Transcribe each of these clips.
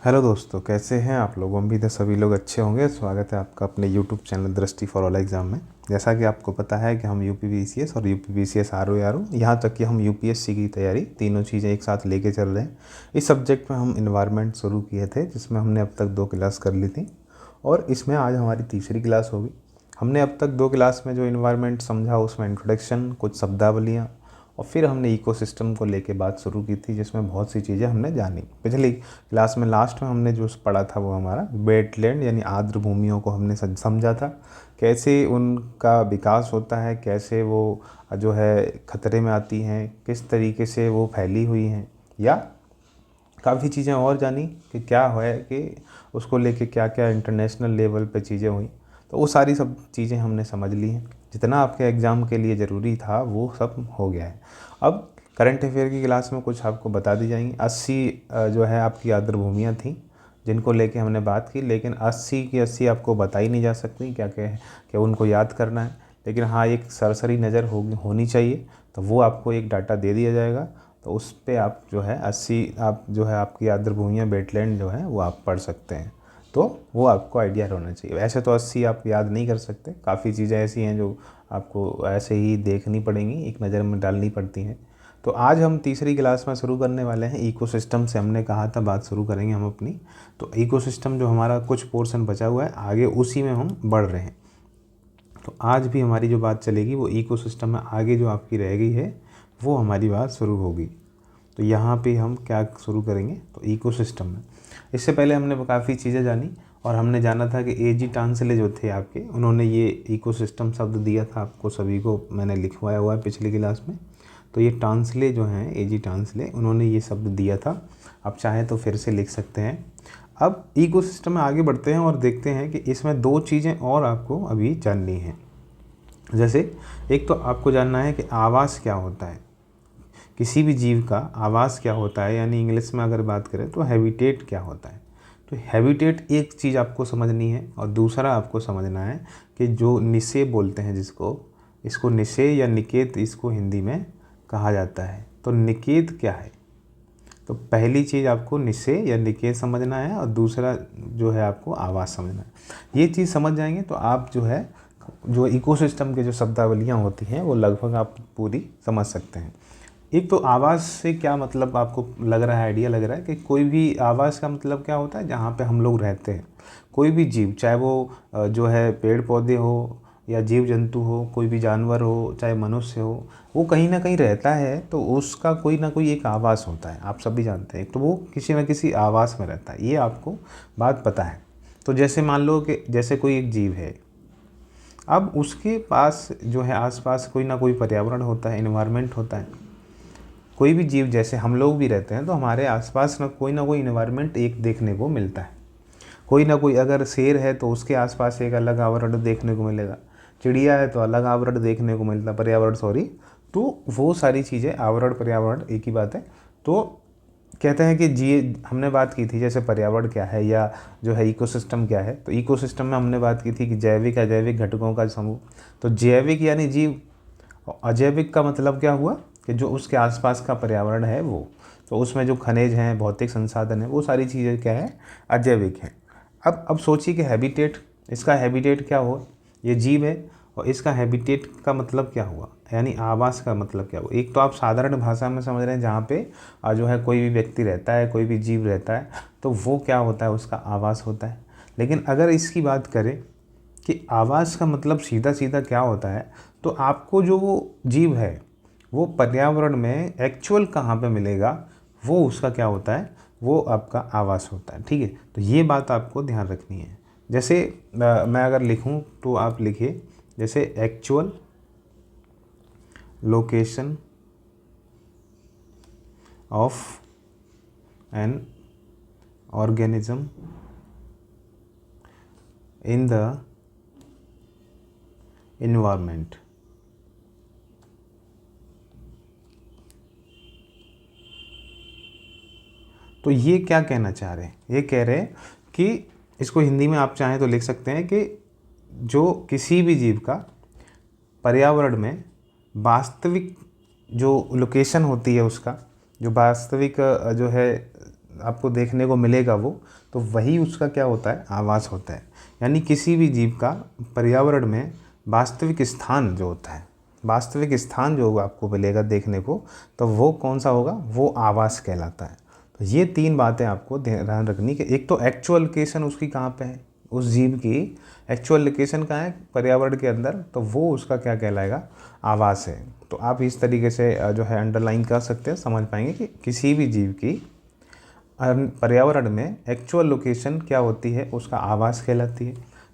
Hello दोस्तों, कैसे हैं आप लोग। उम्मीद है सभी लोग अच्छे होंगे। स्वागत है आपका अपने यूट्यूब चैनल दृष्टि फॉर ऑल एग्ज़ाम में। जैसा कि आपको पता है कि हम यूपीपीसीएस और यूपीपीसीएस आरओ यहाँ तक कि हम यूपीएससी की तैयारी तीनों चीज़ें एक साथ लेके चल रहे हैं। इस सब्जेक्ट में हम इन्वायरमेंट शुरू किए थे, जिसमें हमने अब तक 2 क्लास कर ली थी और इसमें आज हमारी तीसरी क्लास होगी। हमने अब तक 2 क्लास में जो इन्वायरमेंट समझा उसमें इंट्रोडक्शन, कुछ शब्दावलियाँ और फिर हमने इकोसिस्टम को लेके बात शुरू की थी, जिसमें बहुत सी चीज़ें हमने जानी। पिछली क्लास में लास्ट में हमने जो पढ़ा था वो हमारा वेटलैंड यानी आर्द्र भूमियों को हमने समझा था, कैसे उनका विकास होता है, कैसे वो जो है खतरे में आती हैं, किस तरीके से वो फैली हुई हैं, या काफ़ी चीज़ें और जानी कि क्या है कि उसको लेके क्या क्या इंटरनेशनल लेवल पे चीज़ें हुई। तो वो सारी सब चीज़ें हमने समझ ली हैं। जितना आपके एग्ज़ाम के लिए ज़रूरी था वो सब हो गया है। अब करंट अफेयर की क्लास में कुछ आपको बता दी जाएंगी। 80 जो है आपकी आर्द्र भूमियाँ थी जिनको लेके हमने बात की, लेकिन 80 की 80 आपको बताई नहीं जा सकती, क्या क्या है, क्या उनको याद करना है। लेकिन हाँ, एक सरसरी नज़र होनी चाहिए, तो वो आपको एक डाटा दे दिया जाएगा। तो उस पे आप जो है 80 आप जो है आपकी आर्द्र भूमियाँ वेटलैंड जो है वो आप पढ़ सकते हैं। तो वो आपको आइडिया होना चाहिए। वैसे तो 80 आप याद नहीं कर सकते, काफ़ी चीज़ें ऐसी हैं जो आपको ऐसे ही देखनी पड़ेंगी, एक नज़र में डालनी पड़ती हैं। तो आज हम तीसरी क्लास में शुरू करने वाले हैं इकोसिस्टम से। हमने कहा था बात शुरू करेंगे हम अपनी। तो इकोसिस्टम जो हमारा कुछ पोर्शन बचा हुआ है, आगे उसी में हम बढ़ रहे हैं। तो आज भी हमारी जो बात चलेगी वो इकोसिस्टम में आगे जो आपकी रह गई है वो हमारी बात शुरू होगी। तो यहाँ पे हम क्या शुरू करेंगे, तो इकोसिस्टम में। इससे पहले हमने काफ़ी चीज़ें जानी और हमने जाना था कि एजी टांसले जो थे आपके, उन्होंने ये इकोसिस्टम शब्द दिया था आपको सभी को, मैंने लिखवाया हुआ है पिछली क्लास में। तो ये टांसले जो हैं, एजी टांसले, उन्होंने ये शब्द दिया था। आप चाहें तो फिर से लिख सकते हैं। अब इकोसिस्टम में आगे बढ़ते हैं और देखते हैं कि इसमें 2 चीज़ें और आपको अभी जाननी है। जैसे एक तो आपको जानना है कि आवास क्या होता है, किसी भी जीव का आवास क्या होता है, यानी इंग्लिश में अगर बात करें तो हैबिटेट क्या होता है। तो हैबिटेट एक चीज़ आपको समझनी है और दूसरा आपको समझना है कि जो निषे बोलते हैं जिसको, इसको निषे या निकेत इसको हिंदी में कहा जाता है। तो निकेत क्या है, तो पहली चीज़ आपको निषे या निकेत समझना है और दूसरा जो है आपको आवास समझना है। ये चीज़ समझ जाएंगे तो आप जो है जो इकोसिस्टम के जो शब्दावलियाँ होती हैं वो लगभग आप पूरी समझ सकते हैं। एक तो आवास से क्या मतलब आपको लग रहा है, आइडिया लग रहा है कि कोई भी आवास का मतलब क्या होता है, जहाँ पे हम लोग रहते हैं। कोई भी जीव, चाहे वो जो है पेड़ पौधे हो या जीव जंतु हो, कोई भी जानवर हो, चाहे मनुष्य हो, वो कहीं ना कहीं रहता है तो उसका कोई ना कोई एक आवास होता है। आप सभी जानते हैं, तो वो किसी न किसी आवास में रहता है, ये आपको बात पता है। तो जैसे मान लो कि जैसे कोई एक जीव है, अब उसके पास जो है आसपास कोई ना कोई पर्यावरण होता है, इन्वायरमेंट होता है। कोई भी जीव, जैसे हम लोग भी रहते हैं, तो हमारे आसपास ना कोई इन्वायरमेंट एक देखने को मिलता है। कोई ना कोई, अगर शेर है तो उसके आसपास एक अलग आवरण देखने को मिलेगा, चिड़िया है तो अलग आवरण देखने को मिलता, पर्यावरण सॉरी। तो वो सारी चीज़ें, आवरण पर्यावरण एक ही बात है। तो कहते हैं कि जी, हमने बात की थी जैसे पर्यावरण क्या है या जो है इकोसिस्टम क्या है। तो इकोसिस्टम में हमने बात की थी कि जैविक अजैविक घटकों का समूह। तो जैविक यानी जीव, और अजैविक का मतलब क्या हुआ कि जो उसके आसपास का पर्यावरण है वो, तो उसमें जो खनिज हैं, भौतिक संसाधन है, वो सारी चीज़ें क्या है, अजैविक है। अब सोचिए कि हैबिटेट, इसका हैबिटेट क्या हो, ये जीव है और इसका हैबिटेट का मतलब क्या हुआ, यानी आवास का मतलब क्या हुआ। एक तो आप साधारण भाषा में समझ रहे हैं, जहाँ पे जो है कोई भी व्यक्ति रहता है, कोई भी जीव रहता है, तो वो क्या होता है, उसका आवास होता है। लेकिन अगर इसकी बात करें कि आवास का मतलब सीधा सीधा क्या होता है, तो आपको जो वो जीव है वो पर्यावरण में एक्चुअल कहाँ पे मिलेगा, वो उसका क्या होता है, वो आपका आवास होता है। ठीक है, तो ये बात आपको ध्यान रखनी है। जैसे मैं अगर लिखूं तो आप लिखिए, जैसे actual location of an organism in the environment. तो ये क्या कहना चाह रहे हैं, ये कह रहे हैं कि इसको हिंदी में आप चाहें तो लिख सकते हैं कि जो किसी भी जीव का पर्यावरण में वास्तविक जो लोकेशन होती है, उसका जो वास्तविक जो है आपको देखने को मिलेगा वो, तो वही उसका क्या होता है, आवास होता है। यानी किसी भी जीव का पर्यावरण में वास्तविक स्थान जो होता है, वास्तविक स्थान जो आपको मिलेगा देखने को, तो वो कौन सा होगा, वो आवास कहलाता है। तो ये 3 बातें आपको ध्यान रखनी कि एक तो एक्चुअल लोकेशन उसकी कहाँ पे है, उस जीव की एक्चुअल लोकेशन कहाँ है पर्यावरण के अंदर, तो वो उसका क्या कहलाएगा, आवास है। तो आप इस तरीके से जो है अंडरलाइन कर सकते हैं, समझ पाएंगे कि किसी भी जीव की पर्यावरण में एक्चुअल लोकेशन क्या होती है, उसका आवास कहलाती है।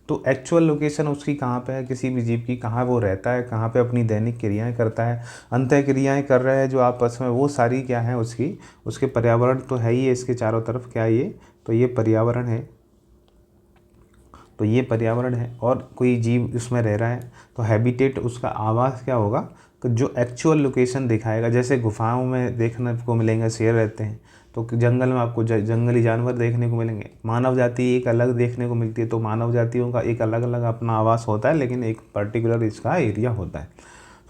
तो एक्चुअल लोकेशन उसकी कहाँ पे है, किसी भी जीव की, कहाँ वो रहता है, कहाँ पे अपनी दैनिक क्रियाएं करता है, अंतः क्रियाएं कर रहा है जो आपस में, वो सारी क्या है उसकी, उसके पर्यावरण तो है ही है इसके चारों तरफ, क्या ये, तो ये पर्यावरण है, तो ये पर्यावरण है। और कोई जीव उसमें रह रहा है तो हैबिटेट उसका आवास क्या होगा, तो जो एक्चुअल लोकेशन दिखाएगा। जैसे गुफाओं में देखने को मिलेंगे शेर रहते हैं, तो जंगल में आपको जंगली जानवर देखने को मिलेंगे। मानव जाति एक अलग देखने को मिलती है, तो मानव जातियों का एक अलग अलग अपना आवास होता है, लेकिन एक पर्टिकुलर इसका एरिया होता है।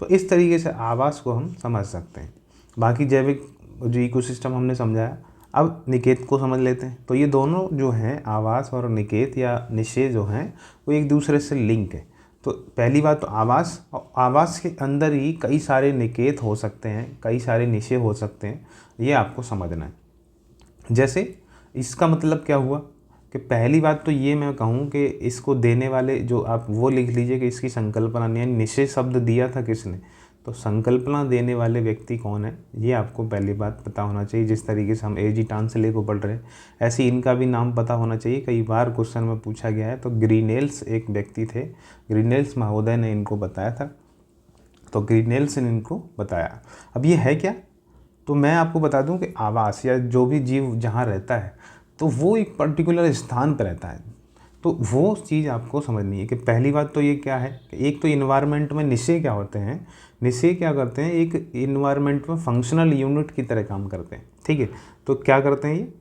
तो इस तरीके से आवास को हम समझ सकते हैं। बाकी जैविक जो इकोसिस्टम हमने समझाया, अब निकेत को समझ लेते हैं। तो ये दोनों जो हैं, आवास और निकेत या निषेध जो हैं, वो एक दूसरे से लिंक है। तो पहली बात तो आवास, और आवास के अंदर ही कई सारे निकेत हो सकते हैं, कई सारे निषेध हो सकते हैं, ये आपको समझना है। जैसे इसका मतलब क्या हुआ कि पहली बात तो ये मैं कहूँ कि इसको देने वाले जो, आप वो लिख लीजिए कि इसकी संकल्पना नहीं, निषेध शब्द दिया था किसने, तो संकल्पना देने वाले व्यक्ति कौन है, ये आपको पहली बात पता होना चाहिए। जिस तरीके से हम एजी टांसले को पढ़ रहे हैं, ऐसे इनका भी नाम पता होना चाहिए। कई बार क्वेश्चन में पूछा गया है। तो ग्रीनेल्स एक व्यक्ति थे, ग्रीनेल्स महोदय ने इनको बताया था, तो ग्रीनेल्स ने इनको बताया। अब ये है क्या, तो मैं आपको बता दूं कि आवास या जो भी जीव जहाँ रहता है, तो वो एक पर्टिकुलर स्थान पर रहता है। तो वो चीज़ आपको समझनी है कि पहली बात तो ये क्या है कि एक तो इन्वायरमेंट में निषेध क्या होते हैं, निषेध क्या करते हैं, एक इन्वायरमेंट में फंक्शनल यूनिट की तरह काम करते हैं। ठीक है, तो क्या करते हैं ये,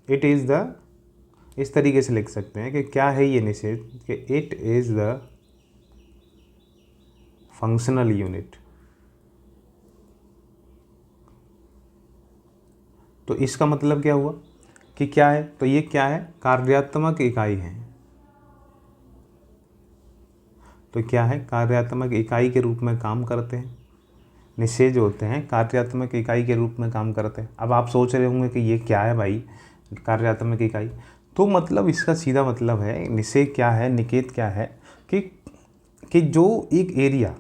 इट इज़ द, इस तरीके से लिख सकते हैं कि क्या है ये निषेध, कि it is the functional unit. तो इसका मतलब क्या हुआ कि क्या है, तो ये क्या है, कार्यात्मक इकाई है। तो क्या है, कार्यात्मक इकाई के रूप में काम करते हैं। निषेध होते हैं कार्यात्मक इकाई के रूप में काम करते हैं। अब आप सोच रहे होंगे कि ये क्या है भाई, कार्यात्मक इकाई, तो मतलब इसका सीधा मतलब है, निषेध क्या है, निकेत क्या है, कि जो एक एरिया,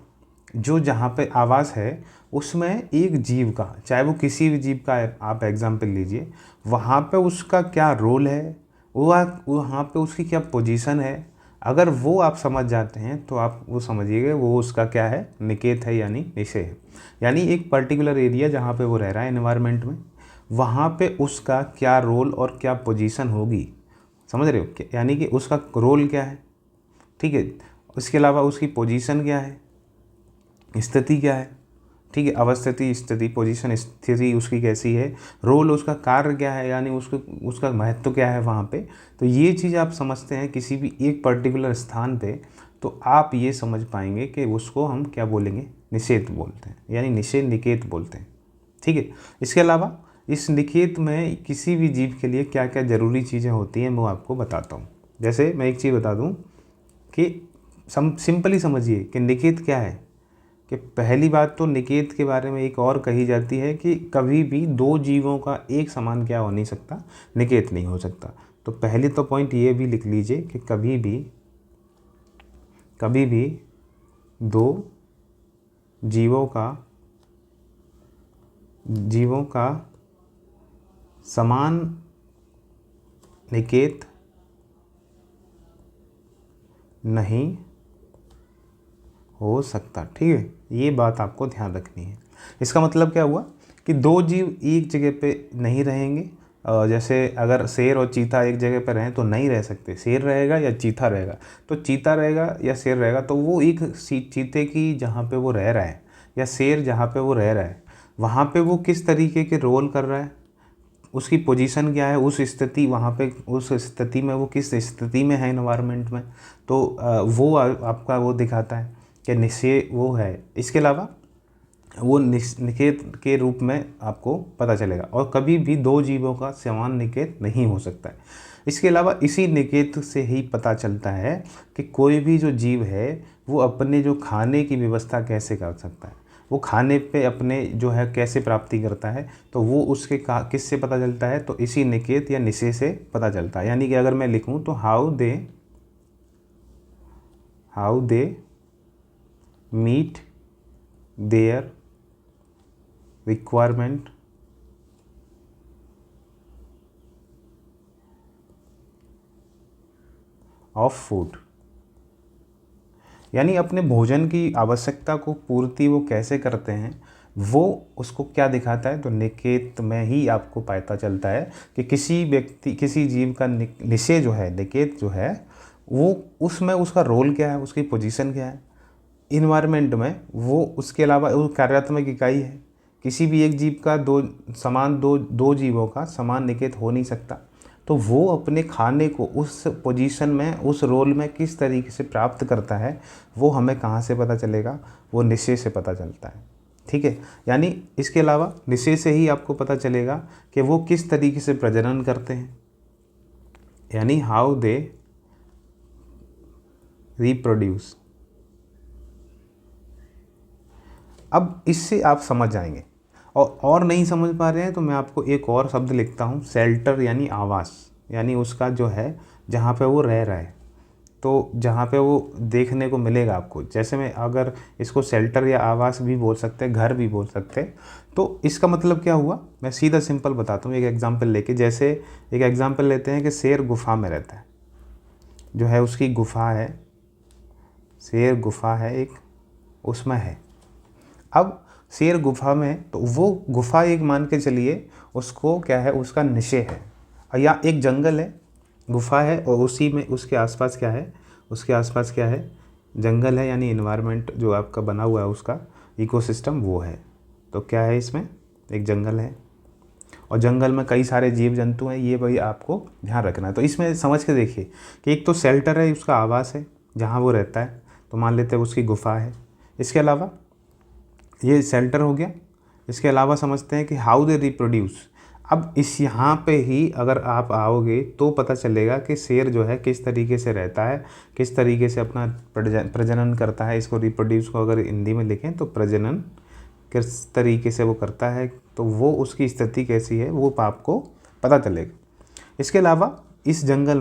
जो जहाँ पे आवास है, उसमें एक जीव का, चाहे वो किसी भी जीव का है, आप एग्जाम्पल लीजिए, वहाँ पे उसका क्या रोल है, वहाँ पे उसकी क्या पोजीशन है, अगर वो आप समझ जाते हैं तो आप वो समझिएगा वो उसका क्या है, निकेत है यानी निषेध है। यानी एक पर्टिकुलर एरिया जहाँ पे वो रह रहा है एनवायरनमेंट में, वहाँ पे उसका क्या रोल और क्या पोजीशन होगी, समझ रहे हो, यानी कि उसका रोल क्या है, ठीक है, उसके अलावा उसकी पोजीशन क्या है, स्थिति क्या है, ठीक है, अवस्थिति, स्थिति, पोजीशन, स्थिति उसकी कैसी है, रोल उसका, कार्य क्या है, यानी उसका महत्व क्या है वहाँ पे। तो ये चीज़ आप समझते हैं किसी भी एक पर्टिकुलर स्थान पे, तो आप ये समझ पाएंगे कि उसको हम क्या बोलेंगे, निषेध बोलते हैं, यानी निषेध निकेत बोलते हैं। ठीक है, इसके अलावा इस निकेत में किसी भी जीव के लिए क्या क्या ज़रूरी चीज़ें होती हैं वो आपको बताता हूँ। जैसे मैं एक चीज़ बता दूँ कि सिंपली समझिए कि निकेत क्या है, कि पहली बात तो निकेत के बारे में एक और कही जाती है कि कभी भी दो जीवों का एक समान क्या हो नहीं सकता, निकेत नहीं हो सकता। तो पहले तो पॉइंट ये भी लिख लीजिए कि कभी भी दो जीवों का समान निकेत नहीं हो सकता। ठीक है, ये बात आपको ध्यान रखनी है। इसका मतलब क्या हुआ कि दो जीव एक जगह पे नहीं रहेंगे। जैसे अगर शेर और चीता एक जगह पे रहें तो नहीं रह सकते, शेर रहेगा या चीता रहेगा। तो चीता रहेगा या शेर रहेगा, तो वो एक चीते की जहाँ पे वो रह रहा है या शेर जहाँ पे वो रह रहा है, वहाँ पे वो किस तरीके के रोल कर रहा है, उसकी पोजीशन क्या है, उस स्थिति, वहाँ पे उस स्थिति में वो किस स्थिति में है एनवायरनमेंट में, तो वो आपका वो दिखाता है कि निश्चय वो है। इसके अलावा वो निकेत के रूप में आपको पता चलेगा। और कभी भी दो जीवों का समान निकेत नहीं हो सकता है। इसके अलावा इसी निकेत से ही पता चलता है कि कोई भी जो जीव है वो अपने जो खाने की व्यवस्था कैसे कर सकता है, वो खाने पे अपने जो है कैसे प्राप्ति करता है। तो वो उसके किससे पता चलता है, तो इसी निकेत या निषेध से पता चलता है। यानी कि अगर मैं लिखूं तो how they meet their requirement of food, यानी अपने भोजन की आवश्यकता को पूर्ति वो कैसे करते हैं, वो उसको क्या दिखाता है, तो निकेत में ही आपको पता चलता है कि किसी व्यक्ति किसी जीव का निषेध जो है, निकेत जो है, वो उसमें उसका रोल क्या है, उसकी पोजीशन क्या है इन्वायरमेंट में। वो उसके अलावा वो कार्यात्मक इकाई है। किसी भी एक जीव का दो जीवों का समान निकेत हो नहीं सकता। तो वो अपने खाने को उस पोजीशन में, उस रोल में किस तरीके से प्राप्त करता है, वो हमें कहाँ से पता चलेगा, वो निषेध से पता चलता है। ठीक है, यानी इसके अलावा निषेध से ही आपको पता चलेगा कि वो किस तरीके से प्रजनन करते हैं, यानी हाउ दे रिप्रोड्यूस। अब इससे आप समझ जाएंगे। और नहीं समझ पा रहे हैं तो मैं आपको एक और शब्द लिखता हूँ, शेल्टर यानी आवास, यानी उसका जो है जहाँ पे वो रह रहा है, तो जहाँ पे वो देखने को मिलेगा आपको। जैसे मैं अगर इसको शेल्टर या आवास भी बोल सकते हैं, घर भी बोल सकते हैं, तो इसका मतलब क्या हुआ, मैं सीधा सिंपल बताता हूँ एक एग्जांपल लेके। जैसे एक एग्जांपल लेते हैं कि शेर गुफा में रहता है, जो है उसकी गुफा है, शेर गुफा है एक, उसमें है। अब शेर गुफा में, तो वो गुफा एक मान के चलिए उसको क्या है, उसका निषेध है, या एक जंगल है, गुफा है और उसी में उसके आसपास क्या है, उसके आसपास क्या है, जंगल है, यानी इन्वायरमेंट जो आपका बना हुआ है उसका इकोसिस्टम वो है। तो क्या है, इसमें एक जंगल है और जंगल में कई सारे जीव जंतु हैं, ये भाई आपको ध्यान रखना है। तो इसमें समझ के देखिए कि एक तो शेल्टर है, उसका आवास है जहाँ वो रहता है, तो मान लेते हैं उसकी गुफा है। इसके अलावा ये शेल्टर हो गया। इसके अलावा समझते हैं कि हाउ दे रिप्रोड्यूस। अब इस यहाँ पे ही अगर आप आओगे तो पता चलेगा कि शेर जो है किस तरीके से रहता है, किस तरीके से अपना प्रजनन करता है। इसको रिप्रोड्यूस को अगर हिंदी में लिखें तो प्रजनन किस तरीके से वो करता है, तो वो उसकी स्थिति कैसी है वो आपको पता चलेगा। इसके अलावा इस जंगल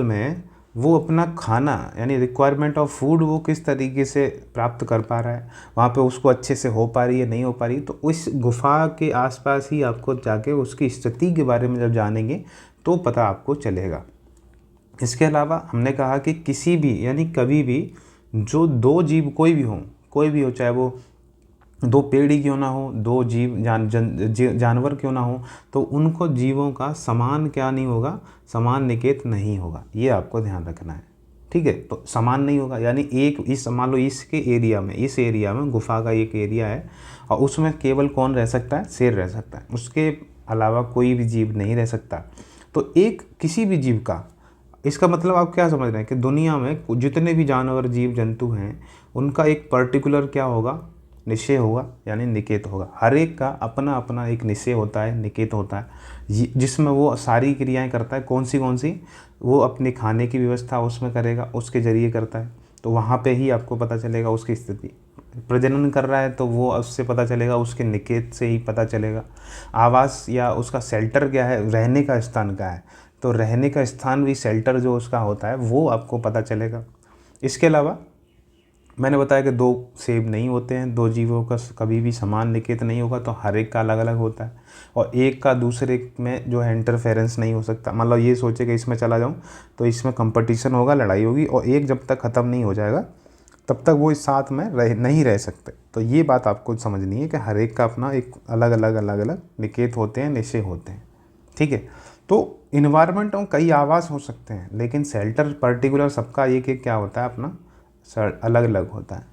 में वो अपना खाना यानी रिक्वायरमेंट ऑफ फूड वो किस तरीके से प्राप्त कर पा रहा है, वहाँ पे उसको अच्छे से हो पा रही है नहीं हो पा रही। तो उस गुफा के आसपास ही आपको जाके उसकी स्थिति के बारे में जब जानेंगे तो पता आपको चलेगा। इसके अलावा हमने कहा कि किसी भी यानी कभी भी जो दो जीव कोई भी हो, चाहे वो दो पेड़ ही क्यों ना हो, दो जीव जानवर क्यों ना हो, तो उनको जीवों का समान क्या नहीं होगा, समान निकेत नहीं होगा। ये आपको ध्यान रखना है। ठीक है, तो समान नहीं होगा यानी एक इस मान लो इस एरिया में गुफा का एक एरिया है और उसमें केवल कौन रह सकता है, शेर रह सकता है, उसके अलावा कोई भी जीव नहीं रह सकता। तो एक किसी भी जीव का, इसका मतलब आप क्या समझ रहे हैं कि दुनिया में जितने भी जानवर जीव जंतु हैं उनका एक पर्टिकुलर क्या होगा, निषेध होगा, यानी निकेत होगा। हर एक का अपना अपना एक निषेध होता है, निकेत होता है, जिसमें वो सारी क्रियाएं करता है। कौन सी वो अपने खाने की व्यवस्था उसमें करेगा, उसके ज़रिए करता है। तो वहाँ पे ही आपको पता चलेगा उसकी स्थिति। प्रजनन कर रहा है तो वो उससे पता चलेगा, उसके निकेत से ही पता चलेगा। आवास या उसका शेल्टर क्या है, रहने का स्थान क्या है, तो रहने का स्थान भी शेल्टर जो उसका होता है वो आपको पता चलेगा। इसके अलावा मैंने बताया कि दो सेब नहीं होते हैं, दो जीवों का कभी भी समान निकेत नहीं होगा, तो हर एक का अलग अलग होता है और एक का दूसरे में जो है इंटरफेरेंस नहीं हो सकता। मतलब ये सोचे कि इसमें चला जाऊं तो इसमें कंपटीशन होगा, लड़ाई होगी और एक जब तक ख़त्म नहीं हो जाएगा तब तक वो इस साथ में नहीं रह सकते। तो ये बात आपको समझनी है कि हर एक का अपना एक अलग अलग निकेत होते हैं, निषेध होते हैं। ठीक है, तो इन्वायरमेंट में कई आवास हो सकते हैं लेकिन शेल्टर पर्टिकुलर सबका एक एक क्या होता है, अपना अलग अलग होता है।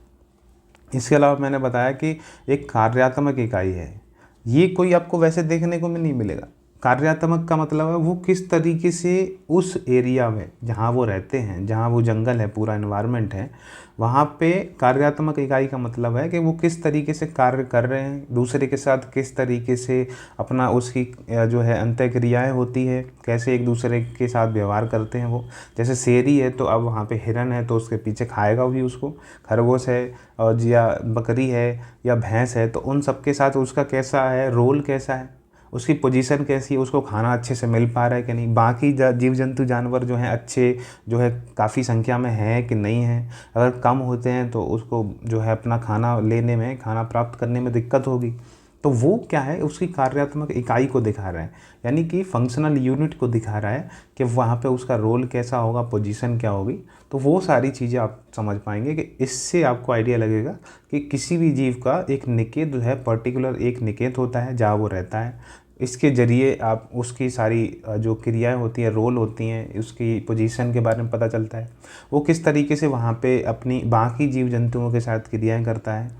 इसके अलावा मैंने बताया कि एक कार्यात्मक इकाई है, ये कोई आपको वैसे देखने को नहीं मिलेगा। कार्यात्मक का मतलब है वो किस तरीके से उस एरिया में जहाँ वो रहते हैं, जहाँ वो जंगल है, पूरा एनवायरनमेंट है, वहाँ पे कार्यात्मक इकाई का मतलब है कि वो किस तरीके से कार्य कर रहे हैं, दूसरे के साथ किस तरीके से अपना उसकी जो है अंतःक्रियाएँ होती है, कैसे एक दूसरे के साथ व्यवहार करते हैं वो। जैसे शेरी है तो अब वहाँ पे हिरन है तो उसके पीछे खाएगा भी उसको, खरगोश है और या बकरी है या भैंस है तो उन सब के साथ उसका कैसा है रोल, कैसा है, उसकी पोजीशन कैसी है, उसको खाना अच्छे से मिल पा रहा है कि नहीं, बाकी जीव जंतु जानवर जो हैं अच्छे जो है काफ़ी संख्या में हैं कि नहीं हैं, अगर कम होते हैं तो उसको जो है अपना खाना लेने में, खाना प्राप्त करने में दिक्कत होगी। तो वो क्या है, उसकी कार्यात्मक इकाई को दिखा रहा है, यानी कि फंक्शनल यूनिट को दिखा रहा है कि वहाँ पे उसका रोल कैसा होगा, पोजीशन क्या होगी। तो वो सारी चीज़ें आप समझ पाएंगे कि इससे आपको आइडिया लगेगा कि किसी भी जीव का एक निकेत जो है, पर्टिकुलर एक निकेत होता है जहाँ वो रहता है। इसके ज़रिए आप उसकी सारी जो क्रियाएं होती हैं, रोल होती हैं, उसकी पोजीशन के बारे में पता चलता है, वो किस तरीके से वहाँ पे अपनी बाकी जीव जंतुओं के साथ क्रियाएं करता है,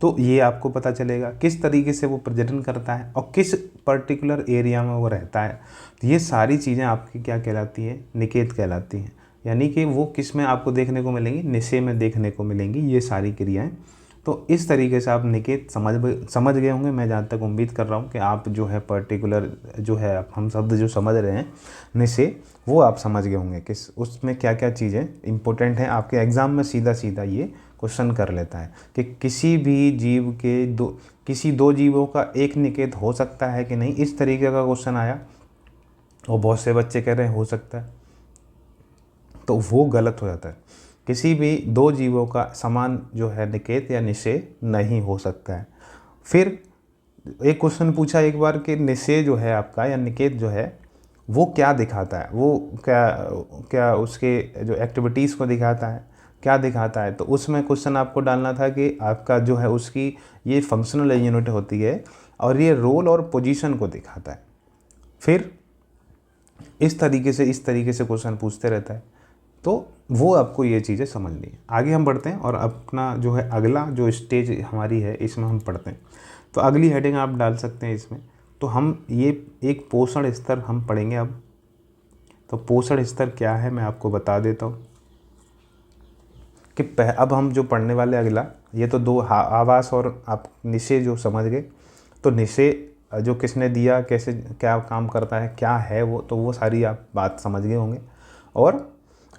तो ये आपको पता चलेगा। किस तरीके से वो प्रजनन करता है और किस पर्टिकुलर एरिया में वो रहता है, तो ये सारी चीज़ें आपकी क्या कहलाती हैं, निकेत कहलाती हैं। यानी कि वो किस में आपको देखने को मिलेंगी, निषेध में देखने को मिलेंगी ये सारी क्रियाएं। तो इस तरीके से आप निकेत समझ गए होंगे। मैं जहाँ तक उम्मीद कर रहा हूँ कि आप जो है पर्टिकुलर जो है हम शब्द जो समझ रहे हैं निषेध, वो आप समझ गए होंगे कि उसमें क्या क्या चीज़ें इंपॉर्टेंट हैं। आपके एग्ज़ाम में सीधा सीधा ये क्वेश्चन कर लेता है कि किसी भी जीव के किसी दो जीवों का एक निकेत हो सकता है कि नहीं, इस तरीके का क्वेश्चन आया और बहुत से बच्चे कह रहे हैं हो सकता है, तो वो गलत हो जाता है। किसी भी दो जीवों का समान जो है निकेत या निषेध नहीं हो सकता है। फिर एक क्वेश्चन पूछा एक बार कि निषेध जो है आपका या निकेत जो है वो क्या दिखाता है, वो क्या क्या उसके जो एक्टिविटीज़ को दिखाता है, क्या दिखाता है। तो उसमें क्वेश्चन आपको डालना था कि आपका जो है उसकी ये फंक्शनल यूनिट होती है और ये रोल और पोजीशन को दिखाता है। फिर इस तरीके से क्वेश्चन पूछते रहता है, तो वो आपको ये चीज़ें समझनी है। आगे हम बढ़ते हैं और अपना जो है अगला जो स्टेज हमारी है इसमें हम पढ़ते हैं। तो अगली हेडिंग आप डाल सकते हैं इसमें। तो हम ये एक पोषण स्तर हम पढ़ेंगे अब। तो पोषण स्तर क्या है मैं आपको बता देता हूँ कि अब हम जो पढ़ने वाले अगला, ये तो दो आवास और आप निषेध जो समझ गए। तो निषेध जो किसने दिया, कैसे क्या काम करता है, क्या है वो, तो वो सारी आप बात समझ गए होंगे। और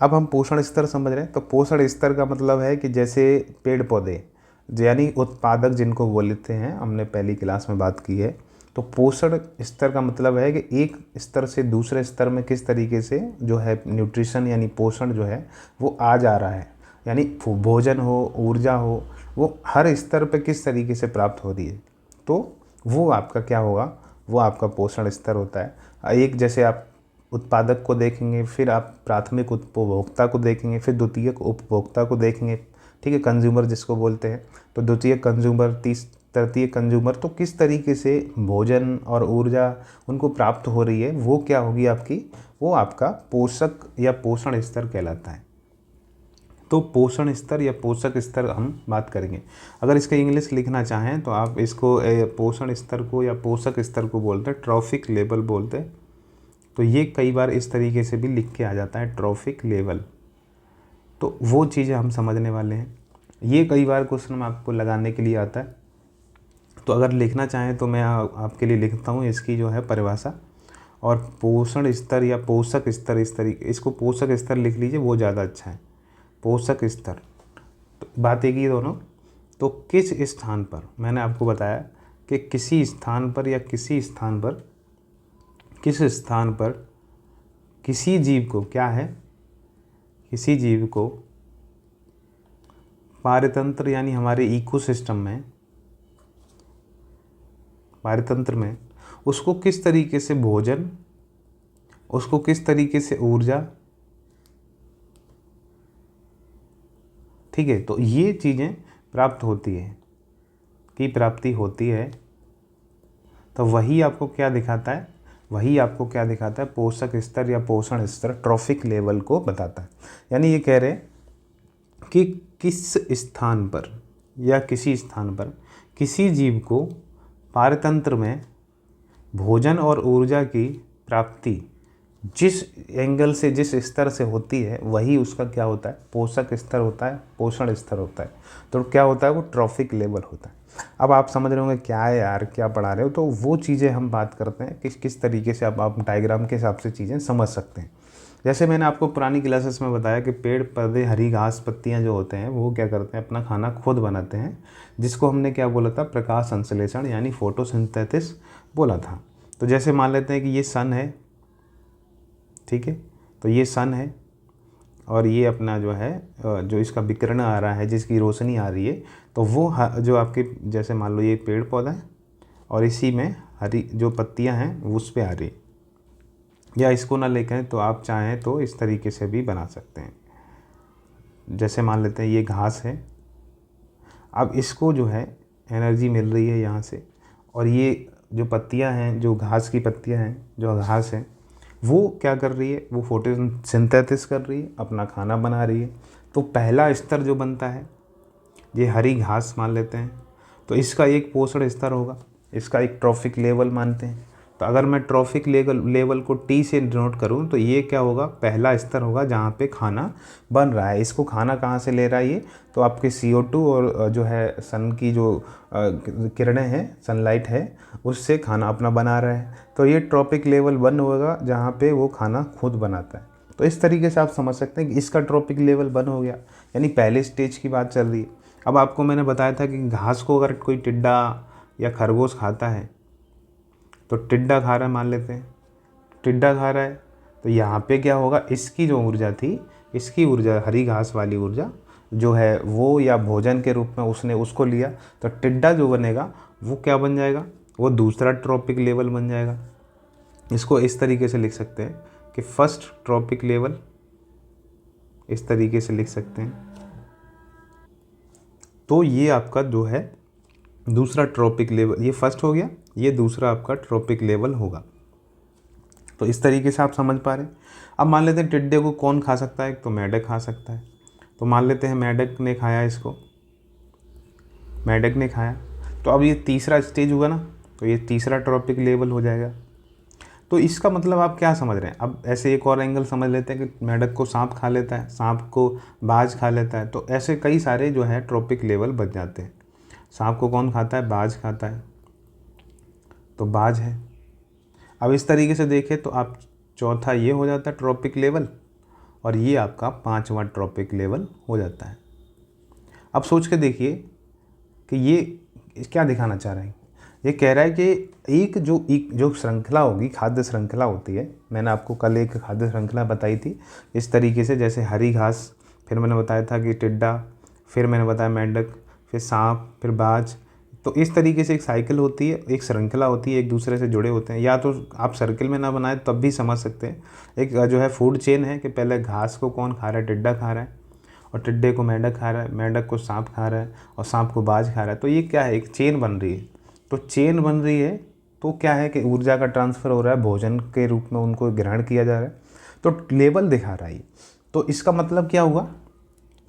अब हम पोषण स्तर समझ रहे हैं। तो पोषण स्तर का मतलब है कि जैसे पेड़ पौधे यानी उत्पादक जिनको बोलते हैं, हमने पहली क्लास में बात की है। तो पोषण स्तर का मतलब है कि एक स्तर से दूसरे स्तर में किस तरीके से जो है न्यूट्रिशन यानी पोषण जो है वो आ जा रहा है, यानी भोजन हो, ऊर्जा हो, वो हर स्तर पर किस तरीके से प्राप्त हो रही है, तो वो आपका क्या होगा, वो आपका पोषण स्तर होता है। एक जैसे आप उत्पादक को देखेंगे, फिर आप प्राथमिक उपभोक्ता को देखेंगे, फिर द्वितीयक उपभोक्ता को देखेंगे, ठीक है, कंज्यूमर जिसको बोलते हैं। तो द्वितीयक कंज्यूमर, तृतीय कंज्यूमर, तो किस तरीके से भोजन और ऊर्जा उनको प्राप्त हो रही है, वो क्या होगी आपकी, वो आपका पोषक या पोषण स्तर कहलाता है। तो पोषण स्तर या पोषक स्तर हम बात करेंगे। अगर इसका इंग्लिश लिखना चाहें तो आप इसको पोषण स्तर को या पोषक स्तर को बोलते हैं, ट्रॉफिक लेवल बोलते हैं। तो ये कई बार इस तरीके से भी लिख के आ जाता है, ट्रॉफिक लेवल। तो वो चीज़ें हम समझने वाले हैं। ये कई बार क्वेश्चन में आपको लगाने के लिए आता है। तो अगर लिखना चाहें तो मैं आपके लिए लिखता हूँ इसकी जो है परिभाषा। और पोषण स्तर या पोषक स्तर, इस तरीके इसको पोषक स्तर लिख लीजिए, वो ज़्यादा अच्छा है। पोषक स्तर, तो बात एक ही दोनों। तो किस स्थान पर, मैंने आपको बताया कि किसी स्थान पर या किस स्थान पर किसी जीव को क्या है, किसी जीव को पारतंत्र यानी हमारे इकोसिस्टम में, पारतंत्र में उसको किस तरीके से भोजन, उसको किस तरीके से ऊर्जा, ठीक है, तो ये चीज़ें प्राप्त होती है, की प्राप्ति होती है। तो वही आपको क्या दिखाता है, वही आपको क्या दिखाता है, पोषक स्तर या पोषण स्तर, ट्रॉफिक लेवल को बताता है। यानी ये कह रहे हैं कि किस स्थान पर या किसी स्थान पर किसी जीव को पारतंत्र में भोजन और ऊर्जा की प्राप्ति जिस एंगल से, जिस स्तर से होती है, वही उसका क्या होता है, पोषक स्तर होता है, पोषण स्तर होता है। तो क्या होता है, वो ट्रॉफिक लेवल होता है। अब आप समझ रहे होंगे क्या है यार, क्या पढ़ा रहे हो, तो वो चीज़ें हम बात करते हैं किस किस तरीके से आप डायग्राम के हिसाब से चीज़ें समझ सकते हैं। जैसे मैंने आपको पुरानी क्लासेस में बताया कि पेड़ पौधे, हरी घास पत्तियाँ जो होते हैं वो क्या करते हैं, अपना खाना खुद बनाते हैं, जिसको हमने क्या बोला था, प्रकाश संश्लेषण यानी फोटोसिंथेसिस बोला था। तो जैसे मान लेते हैं कि ये सन है, ठीक है, तो ये सन है और ये अपना जो है जो इसका विकिरण आ रहा है, जिसकी रोशनी आ रही है, तो वो जो आपके, जैसे मान लो ये पेड़ पौधा है और इसी में हरी जो पत्तियां हैं वो उस पर आ रही है। या इसको ना लेकर तो आप चाहें तो इस तरीके से भी बना सकते हैं। जैसे मान लेते हैं ये घास है, अब इसको जो है एनर्जी मिल रही है यहाँ से, और ये जो पत्तियाँ हैं, जो घास की पत्तियाँ हैं, जो घास है, वो क्या कर रही है, वो फोटोसिंथेसिस कर रही है, अपना खाना बना रही है। तो पहला स्तर जो बनता है, ये हरी घास मान लेते हैं, तो इसका एक पोषण स्तर होगा, इसका एक ट्रॉफिक लेवल मानते हैं। तो अगर मैं ट्रॉफिक लेवल को टी से डिनोट करूँ तो ये क्या होगा, पहला स्तर होगा जहाँ पे खाना बन रहा है। इसको खाना कहाँ से ले रहा है ये, तो आपके CO2 और जो है सन की जो किरणें हैं, सनलाइट है, उससे खाना अपना बना रहा है। तो ये ट्रॉपिक लेवल 1 होगा जहाँ पे वो खाना खुद बनाता है। तो इस तरीके से आप समझ सकते हैं कि इसका ट्रॉपिक लेवल 1 हो गया, यानी पहले स्टेज की बात चल रही है। अब आपको मैंने बताया था कि घास को अगर कोई टिड्डा या खरगोश खाता है, तो टिड्डा खा रहा है मान लेते हैं, टिड्डा खा रहा है, तो यहाँ पे क्या होगा, इसकी जो ऊर्जा थी, इसकी ऊर्जा, हरी घास वाली ऊर्जा जो है वो, या भोजन के रूप में उसने उसको लिया, तो टिड्डा जो बनेगा वो क्या बन जाएगा, वो दूसरा ट्रॉपिक लेवल बन जाएगा। इसको इस तरीके से लिख सकते हैं कि फर्स्ट ट्रॉपिक लेवल, इस तरीके से लिख सकते हैं। तो ये आपका जो है दूसरा ट्रॉपिक लेवल, ये फर्स्ट हो गया, ये दूसरा आपका ट्रॉपिक लेवल होगा। तो इस तरीके से आप समझ पा रहे हैं। अब मान लेते हैं टिड्डे को कौन खा सकता है, तो मेंढक खा सकता है। तो मान लेते हैं मेंढक ने खाया इसको, मेंढक ने खाया, तो अब ये तीसरा स्टेज हुआ ना, तो ये तीसरा ट्रॉपिक लेवल हो जाएगा। तो इसका मतलब आप क्या समझ रहे हैं। अब ऐसे एक और एंगल समझ लेते हैं कि मेंढक को सांप खा लेता है, सांप को बाज खा लेता है, तो ऐसे कई सारे जो है ट्रॉपिक लेवल बच जाते हैं। सांप को कौन खाता है, बाज खाता है, तो बाज है। अब इस तरीके से देखें तो आप चौथा ये हो जाता है ट्रॉपिक लेवल, और ये आपका पांचवा ट्रॉपिक लेवल हो जाता है। अब सोच के देखिए कि ये क्या दिखाना चाह रहे हैं। ये कह रहा है कि एक जो श्रृंखला होगी, खाद्य श्रृंखला होती है, मैंने आपको कल एक खाद्य श्रृंखला बताई थी इस तरीके से, जैसे हरी घास, फिर मैंने बताया था कि टिड्डा, फिर मैंने बताया मेंढक, फिर सांप, फिर बाज। तो इस तरीके से एक साइकिल होती है, एक श्रृंखला होती है, एक दूसरे से जुड़े होते हैं। या तो आप सर्किल में ना बनाए तब भी समझ सकते हैं। एक जो है फूड चेन है कि पहले घास को कौन खा रहा है, टिड्डा खा रहा है, और टिड्डे को मेंढक खा रहा है, मेंढक को सांप खा रहा है, और सांप को बाज खा रहा है। तो ये क्या है, एक चेन बन रही है। तो चेन बन रही है तो क्या है कि ऊर्जा का ट्रांसफ़र हो रहा है, भोजन के रूप में उनको ग्रहण किया जा रहा है, तो लेवल दिखा रहा है ये। तो इसका मतलब क्या हुआ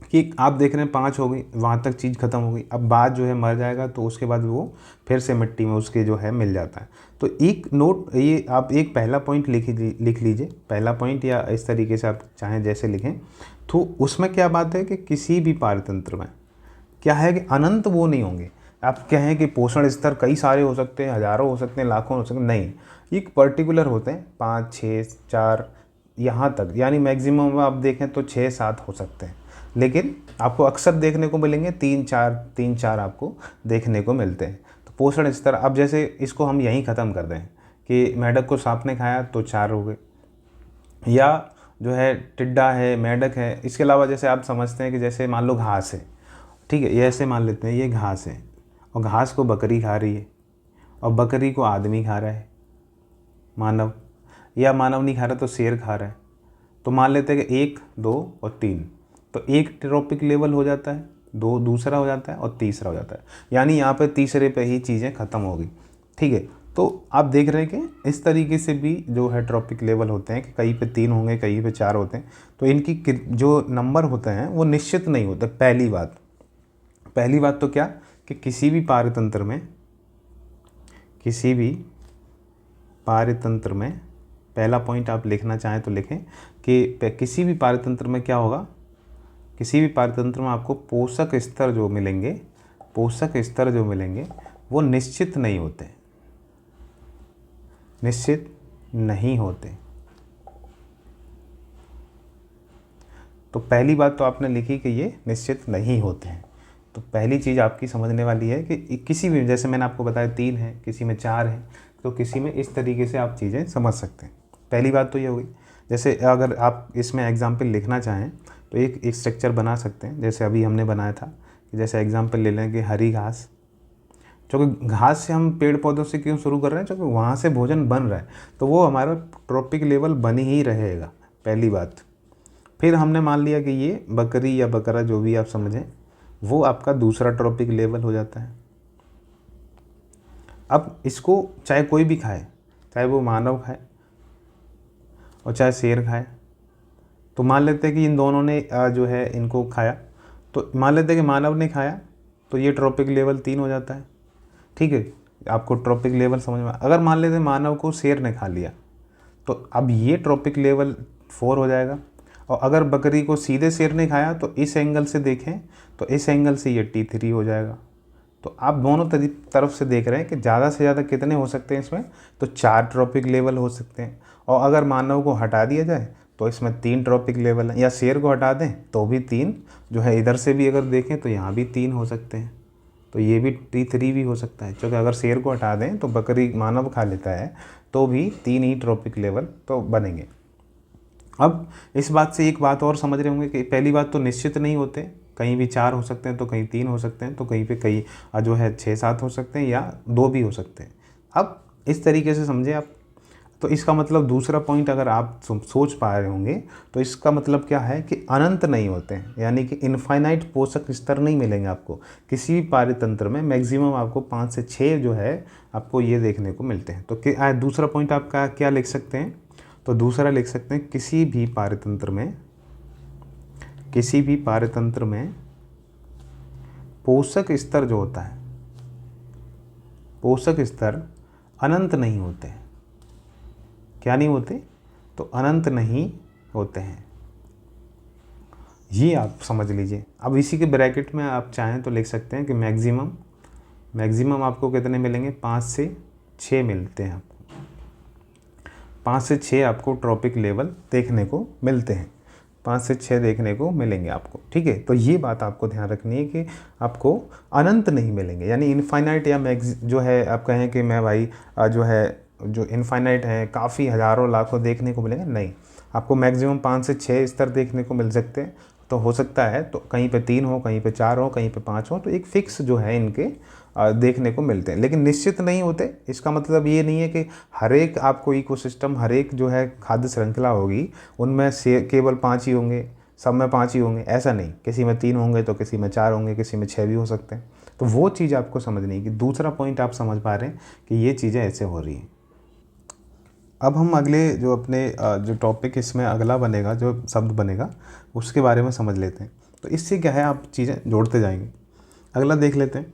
कि आप देख रहे हैं 5 हो गई, वहाँ तक चीज़ ख़त्म हो गई। अब बाद जो है मर जाएगा तो उसके बाद वो फिर से मिट्टी में उसके जो है मिल जाता है। तो एक नोट, ये आप एक पहला पॉइंट लिख लीजिए, पहला पॉइंट, या इस तरीके से आप चाहें जैसे लिखें। तो उसमें क्या बात है कि किसी भी पारतंत्र में क्या है कि अनंत वो नहीं होंगे। आप कहें कि पोषण स्तर कई सारे हो सकते हैं, हज़ारों हो सकते हैं, लाखों हो सकते हैं, नहीं, एक पर्टिकुलर होते हैं, 5, 6, 4 यहाँ तक, यानी मैक्सिमम आप देखें तो 6-7 हो सकते हैं। लेकिन आपको अक्सर देखने को मिलेंगे 3-4 आपको देखने को मिलते हैं। तो पोषण स्तर, अब जैसे इसको हम यहीं ख़त्म कर दें कि मेंढक को सांप ने खाया तो 4 हो गए, या जो है टिड्डा है, मेंढक है। इसके अलावा जैसे आप समझते हैं कि जैसे मान लो घास है, ठीक है, ये ऐसे मान लेते हैं ये घास है, और घास को बकरी खा रही है, और बकरी को आदमी खा रहा है, मानव, या मानव नहीं खा रहा तो शेर खा रहा है। तो मान लेते हैं कि 1, 2 और 3, तो एक ट्रॉपिक लेवल हो जाता है, 2 दूसरा हो जाता है, और तीसरा हो जाता है। यानी यहाँ पे तीसरे पे ही चीज़ें ख़त्म हो गई, ठीक है। तो आप देख रहे हैं कि इस तरीके से भी जो है ट्रॉपिक लेवल होते हैं कि कहीं पे 3 होंगे, कहीं पे 4 होते हैं। तो इनकी जो नंबर होते हैं वो निश्चित नहीं होते। पहली बात तो क्या कि किसी भी पारतंत्र में, किसी भी पारतंत्र में, पहला पॉइंट आप लिखना चाहें तो लिखें कि किसी भी पारतंत्र में क्या होगा, किसी भी पारतंत्र में आपको पोषक स्तर जो मिलेंगे, पोषक स्तर जो मिलेंगे वो निश्चित नहीं होते, निश्चित नहीं होते। तो पहली बात तो आपने लिखी कि ये निश्चित नहीं होते हैं। तो पहली चीज़ आपकी समझने वाली है कि किसी भी, जैसे मैंने आपको बताया 3 है, किसी में 4 है, तो किसी में इस तरीके से आप चीज़ें समझ सकते हैं। पहली बात तो ये होगी। जैसे अगर आप इसमें एग्जाम्पल लिखना चाहें तो एक स्ट्रक्चर बना सकते हैं, जैसे अभी हमने बनाया था कि जैसे एग्जाम्पल ले लें कि हरी घास, क्योंकि घास से हम पेड़ पौधों से क्यों शुरू कर रहे हैं, क्योंकि वहाँ से भोजन बन रहा है, तो वो हमारा ट्रॉपिक लेवल बन ही रहेगा, पहली बात। फिर हमने मान लिया कि ये बकरी या बकरा जो भी आप समझें, वो आपका दूसरा ट्रॉपिक लेवल हो जाता है। अब इसको चाहे कोई भी खाए, चाहे वो मानव खाए और चाहे शेर खाए, तो मान लेते हैं कि इन दोनों ने जो है इनको खाया, तो मान लेते हैं कि मानव ने खाया, तो ये ट्रॉपिक लेवल 3 हो जाता है। ठीक है, आपको ट्रॉपिक लेवल समझ में। अगर मान लेते हैं मानव को शेर ने खा लिया, तो अब ये ट्रॉपिक लेवल 4 हो जाएगा। और अगर बकरी को सीधे शेर ने खाया, तो इस एंगल से देखें तो इस एंगल से ये T3 हो जाएगा। तो आप दोनों तरफ से देख रहे हैं कि ज़्यादा से ज़्यादा कितने हो सकते हैं इसमें, तो 4 ट्रॉपिक लेवल हो सकते हैं। और अगर मानव को हटा दिया जाए तो इसमें 3 ट्रॉपिक लेवल हैं, या शेर को हटा दें तो भी 3 जो है, इधर से भी अगर देखें तो यहाँ भी 3 हो सकते हैं, तो ये भी T3 भी हो सकता है। क्योंकि अगर शेर को हटा दें तो बकरी मानव खा लेता है, तो भी 3 ही ट्रॉपिक लेवल तो बनेंगे। अब इस बात से एक बात और समझ रहे होंगे कि पहली बात तो निश्चित नहीं होते, कहीं भी 4 हो सकते हैं, तो कहीं 3 हो सकते हैं, तो कहीं पे कहीं जो है 6-7 हो सकते हैं, या 2 भी हो सकते हैं। अब इस तरीके से समझे आप। तो इसका मतलब दूसरा पॉइंट अगर आप सोच पा रहे होंगे, तो इसका मतलब क्या है कि अनंत नहीं होते हैं, यानी कि इनफाइनाइट पोषक स्तर नहीं मिलेंगे आपको किसी भी पारतंत्र में। मैक्सिमम आपको 5 से 6 जो है आपको ये देखने को मिलते हैं। तो दूसरा पॉइंट आपका क्या लिख सकते हैं, तो दूसरा लिख सकते हैं किसी भी पारतंत्र में पोषक स्तर जो होता है, पोषक स्तर अनंत नहीं होते हैं। क्या नहीं होते, तो अनंत नहीं होते हैं, ये आप समझ लीजिए। अब इसी के ब्रैकेट में आप चाहें तो लिख सकते हैं कि मैक्सिमम आपको कितने मिलेंगे, 5 से 6 मिलते हैं आपको, 5 से 6 आपको ट्रॉपिक लेवल देखने को मिलते हैं, 5 से 6 देखने को मिलेंगे आपको। ठीक है, तो ये बात आपको ध्यान रखनी है कि आपको अनंत नहीं मिलेंगे, यानी इनफाइनाइट या जो है आप कहें कि मैं भाई जो है जो इनफाइनाइट है काफ़ी हज़ारों लाखों देखने को मिलेंगे, नहीं। आपको मैक्सिमम 5 से 6 स्तर देखने को मिल सकते हैं। तो हो सकता है तो कहीं पे 3 हो, कहीं पे 4 हो, कहीं पे 5 हो, तो एक फिक्स जो है इनके देखने को मिलते हैं, लेकिन निश्चित नहीं होते। इसका मतलब ये नहीं है कि हर एक आपको इकोसिस्टम, हर एक जो है खाद्य श्रृंखला होगी उनमें से केवल 5 ही होंगे, सब में 5 ही होंगे, ऐसा नहीं। किसी में 3 होंगे तो किसी में 4 होंगे, किसी में 6 भी हो सकते हैं। तो वो चीज़ आपको समझनी है कि दूसरा पॉइंट आप समझ पा रहे हैं कि ये चीज़ें ऐसे हो रही हैं। अब हम अगले जो अपने जो टॉपिक इसमें अगला बनेगा, जो शब्द बनेगा, उसके बारे में समझ लेते हैं। तो इससे क्या है, आप चीज़ें जोड़ते जाएंगे। अगला देख लेते हैं,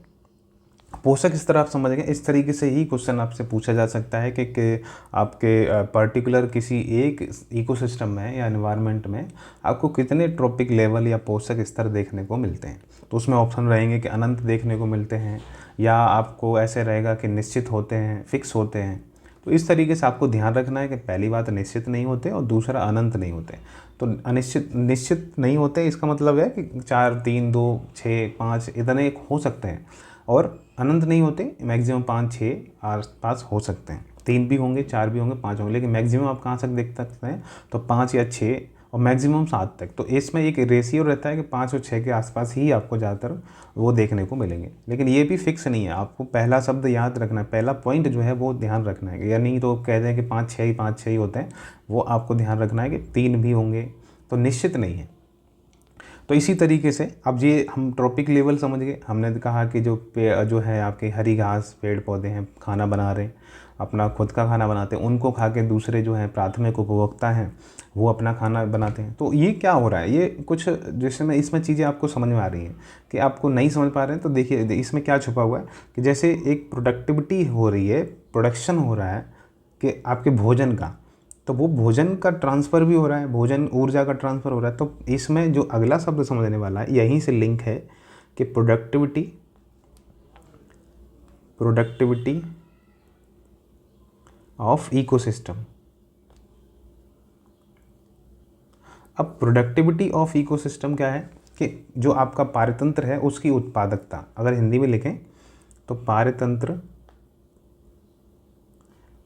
पोषक स्तर आप समझ गए। इस तरीके से ही क्वेश्चन आपसे पूछा जा सकता है कि आपके पर्टिकुलर किसी एक इकोसिस्टम में या एनवायरनमेंट में आपको कितने ट्रॉपिक लेवल या पोषक स्तर देखने को मिलते हैं। तो उसमें ऑप्शन रहेंगे कि अनंत देखने को मिलते हैं, या आपको ऐसे रहेगा कि निश्चित होते हैं, फिक्स होते हैं। तो इस तरीके से आपको ध्यान रखना है कि पहली बात निश्चित नहीं होते और दूसरा अनंत नहीं होते। तो निश्चित नहीं होते, इसका मतलब है कि 4, 3, 2, 6, 5 इतने हो सकते हैं, और अनंत नहीं होते, मैक्सिमम 5, 6 आस-पास हो सकते हैं। 3 भी होंगे, 4 भी होंगे, 5 होंगे, लेकिन मैक्सिमम आप कहाँ तक देख सकते हैं, तो 5 या 6 और मैक्सिमम 7 तक। तो इसमें एक रेशियो रहता है कि 5 और 6 के आसपास ही आपको ज़्यादातर वो देखने को मिलेंगे, लेकिन ये भी फिक्स नहीं है। आपको पहला शब्द याद रखना है, पहला पॉइंट जो है वो ध्यान रखना है, या नहीं तो कह दें कि 5-6 ही होते हैं, वो आपको ध्यान रखना है कि 3 भी होंगे, तो निश्चित नहीं है। तो इसी तरीके से अब ये हम ट्रॉपिक लेवल समझ गए। हमने कहा कि जो है आपके हरी घास पेड़ पौधे हैं, खाना बना रहे हैं, अपना खुद का खाना बनाते हैं, उनको खा के दूसरे जो हैं प्राथमिक उपभोक्ता हैं वो अपना खाना बनाते हैं। तो ये क्या हो रहा है, ये कुछ जिसमें इसमें चीज़ें आपको समझ में आ रही हैं कि आपको नहीं समझ पा रहे हैं, तो देखिए इसमें क्या छुपा हुआ है कि जैसे एक प्रोडक्टिविटी हो रही है, प्रोडक्शन हो रहा है, कि आपके भोजन का, तो वो भोजन का ट्रांसफ़र भी हो रहा है, भोजन ऊर्जा का ट्रांसफ़र हो रहा है। तो इसमें जो अगला शब्द समझने वाला है यहीं से लिंक है कि प्रोडक्टिविटी ऑफ इकोसिस्टम। अब प्रोडक्टिविटी ऑफ इकोसिस्टम क्या है कि जो आपका पारतंत्र है उसकी उत्पादकता, अगर हिंदी में लिखें तो पारतंत्र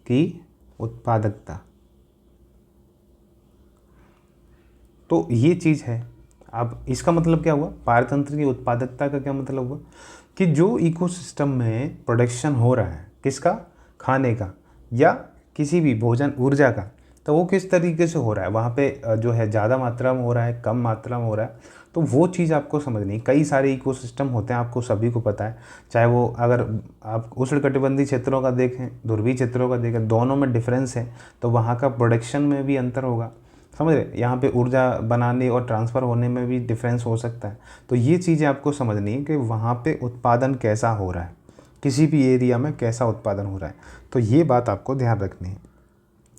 की उत्पादकता, तो ये चीज़ है। अब इसका मतलब क्या हुआ, पारतंत्र की उत्पादकता का क्या मतलब हुआ कि जो इकोसिस्टम में प्रोडक्शन हो रहा है किसका, खाने का या किसी भी भोजन ऊर्जा का, तो वो किस तरीके से हो रहा है, वहाँ पे जो है ज़्यादा मात्रा में हो रहा है, कम मात्रा में हो रहा है। तो वो चीज़ आपको समझनी। कई सारे इकोसिस्टम होते हैं, आपको सभी को पता है, चाहे वो अगर आप उष्णकटिबंधीय क्षेत्रों का देखें, ध्रुवीय क्षेत्रों का देखें, दोनों में डिफरेंस है, तो वहाँ का प्रोडक्शन में भी अंतर होगा, समझ रहे। यहाँ पे ऊर्जा बनाने और ट्रांसफ़र होने में भी डिफरेंस हो सकता है। तो ये चीज़ें आपको समझनी है कि वहाँ पे उत्पादन कैसा हो रहा है, किसी भी एरिया में कैसा उत्पादन हो रहा है, तो ये बात आपको ध्यान रखनी है।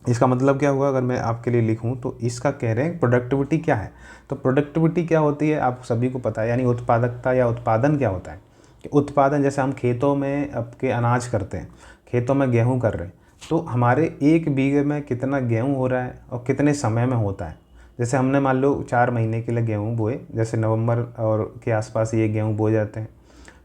इसका मतलब क्या हुआ, अगर मैं आपके लिए लिखूं तो इसका कह रहे हैं प्रोडक्टिविटी क्या है। तो प्रोडक्टिविटी क्या होती है आप सभी को पता है, यानी उत्पादकता या उत्पादन क्या होता है कि उत्पादन, जैसे हम खेतों में आपके अनाज करते हैं, खेतों में गेहूं कर रहे हैं, तो हमारे एक बीघे में कितना गेहूं हो रहा है और कितने समय में होता है। जैसे हमने मान लो 4 महीने के लिए गेहूँ बोए, जैसे नवंबर और के आसपास ये गेहूँ बोए जाते हैं,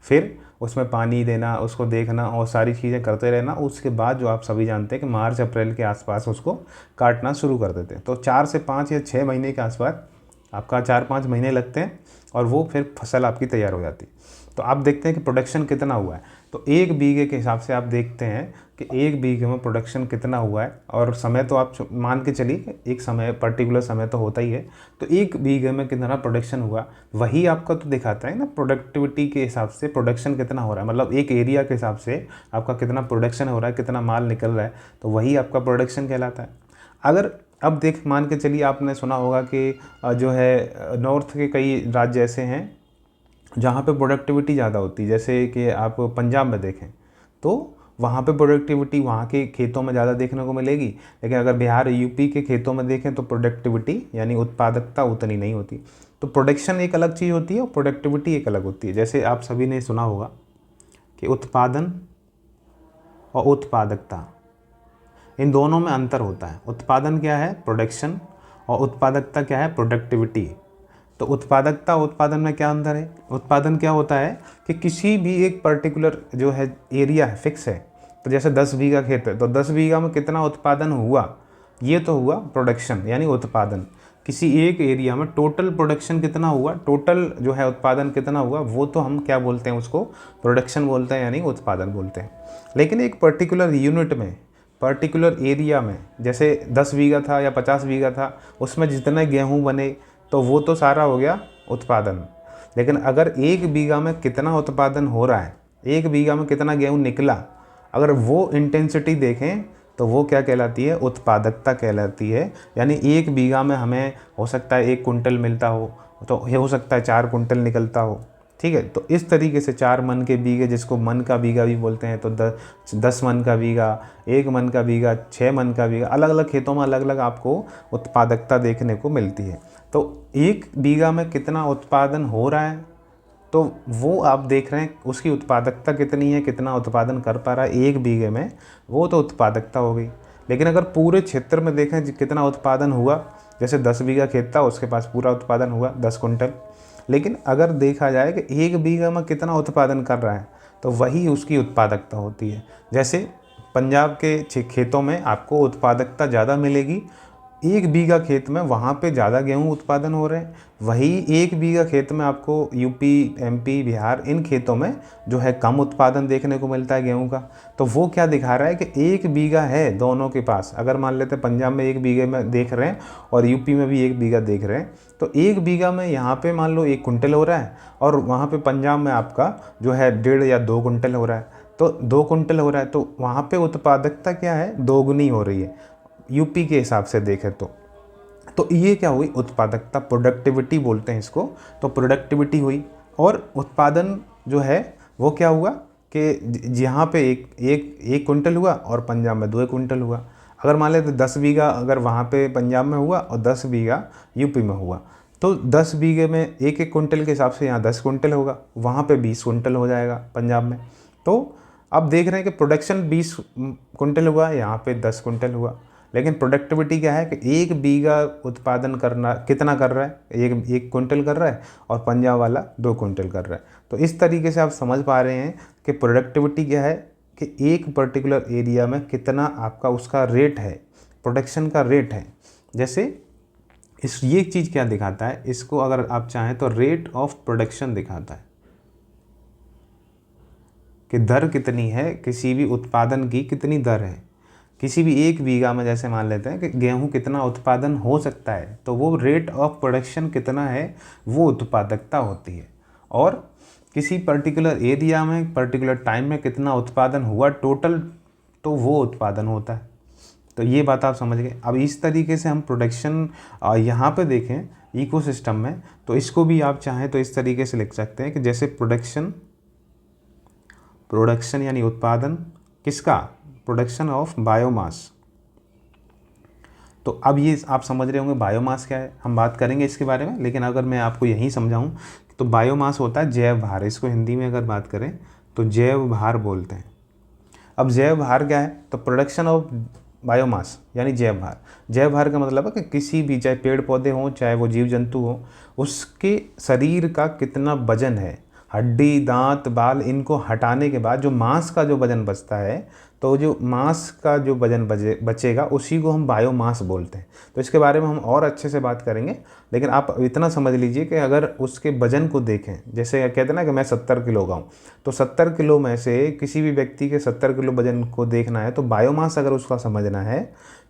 फिर उसमें पानी देना, उसको देखना और सारी चीज़ें करते रहना। उसके बाद जो आप सभी जानते हैं कि मार्च अप्रैल के आसपास उसको काटना शुरू कर देते हैं। तो 4 से 5 या 6 महीने के आसपास आपका 4-5 महीने लगते हैं और वो फिर फसल आपकी तैयार हो जाती है। तो आप देखते हैं कि प्रोडक्शन कितना हुआ है। तो एक बीघे के हिसाब से आप देखते हैं कि एक बीघे में प्रोडक्शन कितना हुआ है, और समय तो आप मान के चलिए एक समय, पर्टिकुलर समय तो होता ही है। तो एक बीघे में कितना प्रोडक्शन हुआ, वही आपका तो दिखाता है ना प्रोडक्टिविटी के हिसाब से प्रोडक्शन कितना हो रहा है, मतलब एक एरिया के हिसाब से आपका कितना प्रोडक्शन हो रहा है, कितना माल निकल रहा है, तो वही आपका प्रोडक्शन कहलाता है। अगर अब देख मान के चलिए, आपने सुना होगा कि जो है नॉर्थ के कई राज्य ऐसे हैं जहाँ पे प्रोडक्टिविटी ज़्यादा होती है, जैसे कि आप पंजाब में देखें तो वहाँ पे प्रोडक्टिविटी वहाँ के खेतों में ज़्यादा देखने को मिलेगी। लेकिन अगर बिहार यूपी के खेतों में देखें तो प्रोडक्टिविटी यानी उत्पादकता उतनी नहीं होती। तो प्रोडक्शन एक अलग चीज़ होती है और प्रोडक्टिविटी एक अलग होती है। जैसे आप सभी ने सुना होगा कि उत्पादन और उत्पादकता, इन दोनों में अंतर होता है। उत्पादन क्या है, प्रोडक्शन, और उत्पादकता क्या है, प्रोडक्टिविटी। तो उत्पादकता उत्पादन में क्या अंतर है, उत्पादन क्या होता है कि किसी भी एक पर्टिकुलर जो है एरिया है, फिक्स है। तो जैसे 10 बीघा खेत है तो 10 बीघा में कितना उत्पादन हुआ, ये तो हुआ प्रोडक्शन यानी उत्पादन। किसी एक एरिया में टोटल प्रोडक्शन कितना हुआ, टोटल जो है उत्पादन कितना हुआ, वो तो हम क्या बोलते हैं, उसको प्रोडक्शन बोलते हैं यानी उत्पादन बोलते हैं। लेकिन एक पर्टिकुलर यूनिट में, पर्टिकुलर एरिया में, जैसे 10 बीघा था या 50 बीघा था, उसमें जितने गेहूँ बने तो वो तो सारा हो गया उत्पादन। लेकिन अगर एक बीघा में कितना उत्पादन हो रहा है, एक बीघा में कितना गेहूँ निकला, अगर वो इंटेंसिटी देखें तो वो क्या कहलाती है, उत्पादकता कहलाती है। यानी एक बीघा में हमें हो सकता है 1 कुंटल मिलता हो, तो ये हो सकता है 4 कुंटल निकलता हो, ठीक है। तो इस तरीके से 4 मन के बीघे, जिसको मन का बीघा भी बोलते हैं, तो 10 मन का बीघा, 1 मन का बीघा, 6 मन का बीघा, अलग अलग खेतों में अलग अलग आपको उत्पादकता देखने को मिलती है। तो एक बीघा में कितना उत्पादन हो रहा है, तो वो आप देख रहे हैं उसकी उत्पादकता कितनी है, कितना उत्पादन कर पा रहा है एक बीघे में, वो तो उत्पादकता हो गई। लेकिन अगर पूरे क्षेत्र में देखें कितना उत्पादन हुआ, जैसे 10 बीघा खेत था, उसके पास पूरा उत्पादन हुआ 10 कुंटल। लेकिन अगर देखा जाए कि एक बीघा में कितना उत्पादन कर रहा है, तो वही उसकी उत्पादकता होती है। जैसे पंजाब के खेतों में आपको उत्पादकता ज़्यादा मिलेगी, एक बीघा खेत में वहाँ पे ज़्यादा गेहूँ उत्पादन हो रहे हैं। वही एक बीघा खेत में आपको यूपी, एमपी, बिहार, इन खेतों में जो है कम उत्पादन देखने को मिलता है गेहूँ का। तो वो क्या दिखा रहा है कि एक बीघा है दोनों के पास। अगर मान लेते हैं पंजाब में एक बीघे में देख रहे हैं और यूपी में भी एक बीघा देख रहे हैं, तो एक बीघा में यहाँ पे मान लो 1 कुंटल हो रहा है और वहाँ पे पंजाब में आपका जो है 1.5 या 2 कुंटल हो रहा है। तो 2 कुंटल हो रहा है तो वहाँ पे उत्पादकता क्या है, दोगुनी हो रही है यूपी के हिसाब से देखें तो ये क्या हुई, उत्पादकता, प्रोडक्टिविटी बोलते हैं इसको। तो प्रोडक्टिविटी हुई और उत्पादन जो है वो क्या हुआ कि यहाँ पे एक कुंटल हुआ और पंजाब में 2 कुंटल हुआ। अगर मान लेते 10 बीघा अगर वहाँ पे पंजाब में हुआ और 10 बीघा यूपी में हुआ, तो 10 बीघे में एक एक कुंटल के हिसाब से यहाँ 10 कुंटल होगा, वहाँ पे 20 कुंटल हो जाएगा पंजाब में। तो अब देख रहे हैं कि प्रोडक्शन 20 कुंटल हुआ, यहाँ पे 10 कुंटल हुआ, लेकिन प्रोडक्टिविटी क्या है कि एक बीघा उत्पादन करना कितना कर रहा है, एक कुंटल कर रहा है, और पंजाब वाला 2 कुंटल कर रहा है। तो इस तरीके से आप समझ पा रहे हैं कि प्रोडक्टिविटी क्या है कि एक पर्टिकुलर एरिया में कितना आपका उसका रेट है, प्रोडक्शन का रेट है। जैसे ये चीज़ क्या दिखाता है, इसको अगर आप चाहें तो रेट ऑफ प्रोडक्शन दिखाता है कि दर कितनी है, किसी भी उत्पादन की कितनी दर है। किसी भी एक बीघा में जैसे मान लेते हैं कि गेहूं कितना उत्पादन हो सकता है, तो वो रेट ऑफ प्रोडक्शन कितना है, वो उत्पादकता होती है। और किसी पर्टिकुलर एरिया में पर्टिकुलर टाइम में कितना उत्पादन हुआ टोटल, तो वो उत्पादन होता है। तो ये बात आप समझ गए। अब इस तरीके से हम प्रोडक्शन यहाँ पे देखें इकोसिस्टम में, तो इसको भी आप चाहें तो इस तरीके से लिख सकते हैं कि जैसे प्रोडक्शन यानी उत्पादन किसका, प्रोडक्शन ऑफ बायोमास। तो अब ये आप समझ रहे होंगे बायोमास क्या है, हम बात करेंगे इसके बारे में, लेकिन अगर मैं आपको यहीं समझाऊं तो बायोमास होता है जैव भार। इसको हिंदी में अगर बात करें तो जैव भार बोलते हैं। अब जैव भार क्या है, तो प्रोडक्शन ऑफ बायोमास यानी जैव भार। जैव भार का मतलब है कि किसी भी, चाहे पेड़ पौधे हों चाहे वो जीव जंतु हो, उसके शरीर का कितना वजन है, हड्डी दांत बाल इनको हटाने के बाद जो मांस का जो वजन बचता है, तो जो मांस का जो वजन बचेगा उसी को हम बायोमास बोलते हैं। तो इसके बारे में हम और अच्छे से बात करेंगे, लेकिन आप इतना समझ लीजिए कि अगर उसके वजन को देखें, जैसे कहते हैं ना कि मैं 70 किलो का हूँ, तो 70 किलो में से किसी भी व्यक्ति के 70 किलो वजन को देखना है, तो बायोमास अगर उसका समझना है,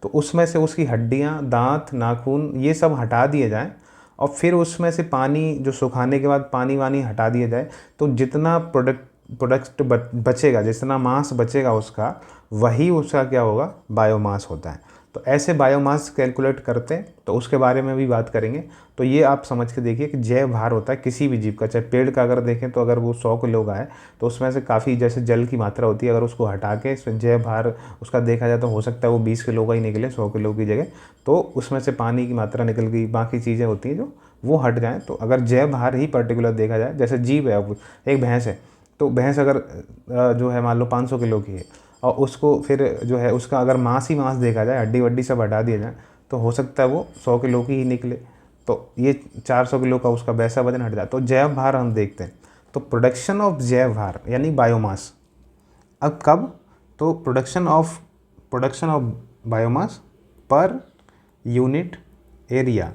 तो उसमें से उसकी हड्डियाँ दाँत नाखून ये सब हटा दिए जाएँ, और फिर उसमें से पानी जो सुखाने के बाद पानी वानी हटा दिया जाए, तो जितना प्रोडक्ट बचेगा, जितना मास बचेगा उसका, वही उसका क्या होगा, बायोमास होता है। तो ऐसे बायोमास कैलकुलेट करते हैं, तो उसके बारे में भी बात करेंगे। तो ये आप समझ के देखिए कि जैव भार होता है किसी भी जीव का, चाहे पेड़ का अगर देखें तो अगर वो 100 किलो का है, तो उसमें से काफ़ी जैसे जल की मात्रा होती है, अगर उसको हटा के जैव भार उसका देखा जाए तो हो सकता है वो 20 किलो का ही निकले 100 किलो की जगह, तो उसमें से पानी की मात्रा निकल गई, बाकी चीज़ें होती हैं जो वो हट जाएँ। तो अगर जैव भार ही पर्टिकुलर देखा जाए, जैसे जीव है, एक भैंस है, तो भैंस अगर जो है मान लो 500 किलो की है, और उसको फिर जो है उसका अगर मांस ही मांस देखा जाए, हड्डी वड्डी सब हटा दिया जाए, तो हो सकता है वो 100 किलो की ही निकले। तो ये 400 किलो का उसका वैसा वजन हट जाए। तो जैव भार हम देखते हैं, तो प्रोडक्शन ऑफ जैव भार यानी बायोमास। अब कब, तो production of biomass per unit area.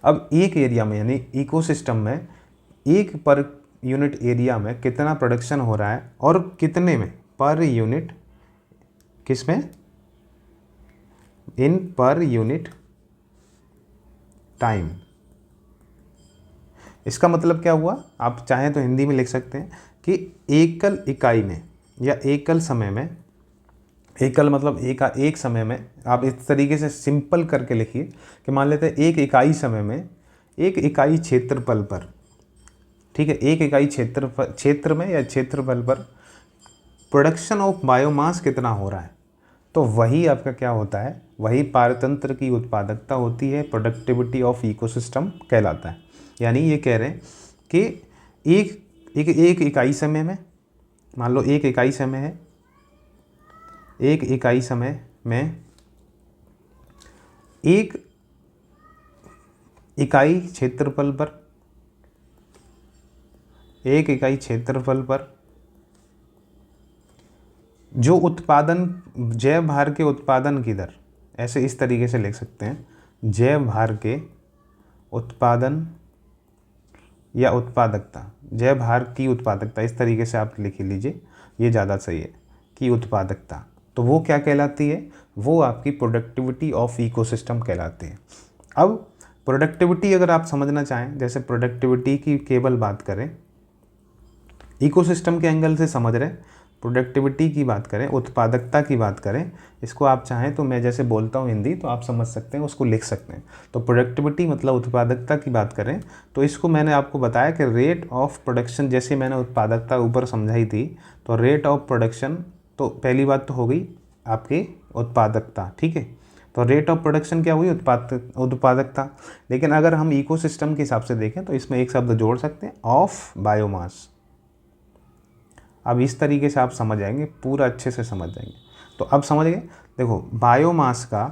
अब एक एरिया में यानी इकोसिस्टम में एक पर यूनिट एरिया में कितना प्रोडक्शन हो रहा है और कितने में, पर यूनिट, किस में, इन पर यूनिट टाइम। इसका मतलब क्या हुआ, आप चाहें तो हिंदी में लिख सकते हैं कि एकल इकाई में या एकल समय में, एकल मतलब एक समय में, आप इस तरीके से सिंपल करके लिखिए कि मान लेते हैं एक इकाई समय में, एक इकाई क्षेत्रफल पर, ठीक है, एक इकाई क्षेत्र में या क्षेत्रफल पर प्रोडक्शन ऑफ बायोमास कितना हो रहा है, तो वही आपका क्या होता है, वही पारतंत्र की उत्पादकता होती है, प्रोडक्टिविटी ऑफ इकोसिस्टम कहलाता है। यानी ये कह रहे हैं कि एक इकाई समय में, मान लो एक इकाई समय है, एक इकाई समय में एक इकाई क्षेत्रफल पर, एक इकाई क्षेत्रफल पर जो उत्पादन, जैव भार के उत्पादन की दर, ऐसे इस तरीके से लिख सकते हैं, जैव भार के उत्पादन या उत्पादकता, जैव भार की उत्पादकता, इस तरीके से आप लिख लीजिए, ये ज़्यादा सही है, की उत्पादकता। तो वो क्या कहलाती है, वो आपकी प्रोडक्टिविटी ऑफ इकोसिस्टम कहलाती है। अब प्रोडक्टिविटी अगर आप समझना चाहें, जैसे प्रोडक्टिविटी की केवल बात करें, इकोसिस्टम के एंगल से समझ रहे हैं, प्रोडक्टिविटी की बात करें, उत्पादकता की बात करें, इसको आप चाहें तो मैं जैसे बोलता हूँ हिंदी, तो आप समझ सकते हैं, उसको लिख सकते हैं। तो प्रोडक्टिविटी मतलब उत्पादकता की बात करें, तो इसको मैंने आपको बताया कि रेट ऑफ प्रोडक्शन, जैसे मैंने उत्पादकता ऊपर समझाई थी, तो रेट ऑफ प्रोडक्शन, तो पहली बात तो हो गई आपकी उत्पादकता, ठीक है। तो रेट ऑफ प्रोडक्शन क्या हुई, उत्पादकता। लेकिन अगर हम इकोसिस्टम के हिसाब से देखें तो इसमें एक शब्द जोड़ सकते हैं, ऑफ बायोमास। अब इस तरीके से आप समझ जाएंगे, पूरा अच्छे से समझ जाएंगे। तो अब समझ गए, देखो बायोमास का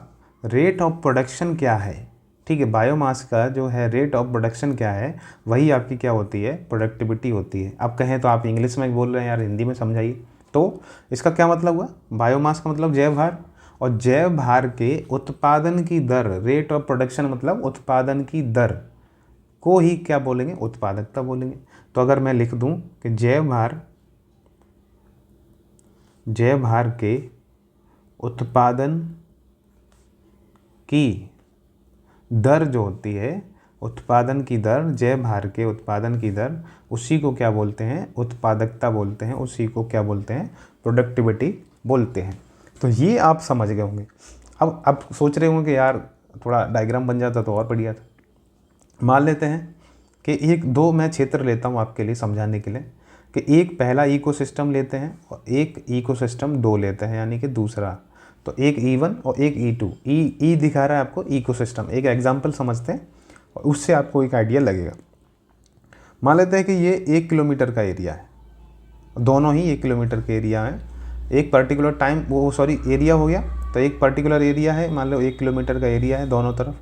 रेट ऑफ प्रोडक्शन क्या है, ठीक है। बायोमास का जो है रेट ऑफ प्रोडक्शन क्या है, वही आपकी क्या होती है, प्रोडक्टिविटी होती है। अब कहें तो आप इंग्लिश में बोल रहे हैं यार, हिंदी में समझाइए। तो इसका क्या मतलब हुआ, बायोमास का मतलब जैव भार, और जैव भार के उत्पादन की दर, रेट ऑफ प्रोडक्शन मतलब उत्पादन की दर को ही क्या बोलेंगे, उत्पादकता बोलेंगे। तो अगर मैं लिख दूं कि जैव भार के उत्पादन की दर जो होती है, उत्पादन की दर, जैव भार के उत्पादन की दर, उसी को क्या बोलते हैं, उत्पादकता बोलते हैं। उसी को क्या बोलते हैं, प्रोडक्टिविटी बोलते हैं। तो ये आप समझ गए होंगे। अब आप सोच रहे होंगे कि यार थोड़ा डायग्राम बन जाता तो और बढ़िया था। मान लेते हैं कि एक दो मैं क्षेत्र लेता हूँ आपके लिए समझाने के लिए, कि एक पहला इकोसिस्टम लेते हैं और एक इकोसिस्टम 2 लेते हैं, यानी कि दूसरा। तो एक E1 और एक E2। ई दिखा रहा है आपको इकोसिस्टम। एक एग्जांपल समझते हैं और उससे आपको एक आइडिया लगेगा। मान लेते हैं कि ये 1 किलोमीटर का एरिया है, दोनों ही 1 किलोमीटर के एरिया है। एक पर्टिकुलर टाइम, एरिया हो गया। तो एक पर्टिकुलर एरिया है, मान लो 1 किलोमीटर का एरिया है दोनों तरफ।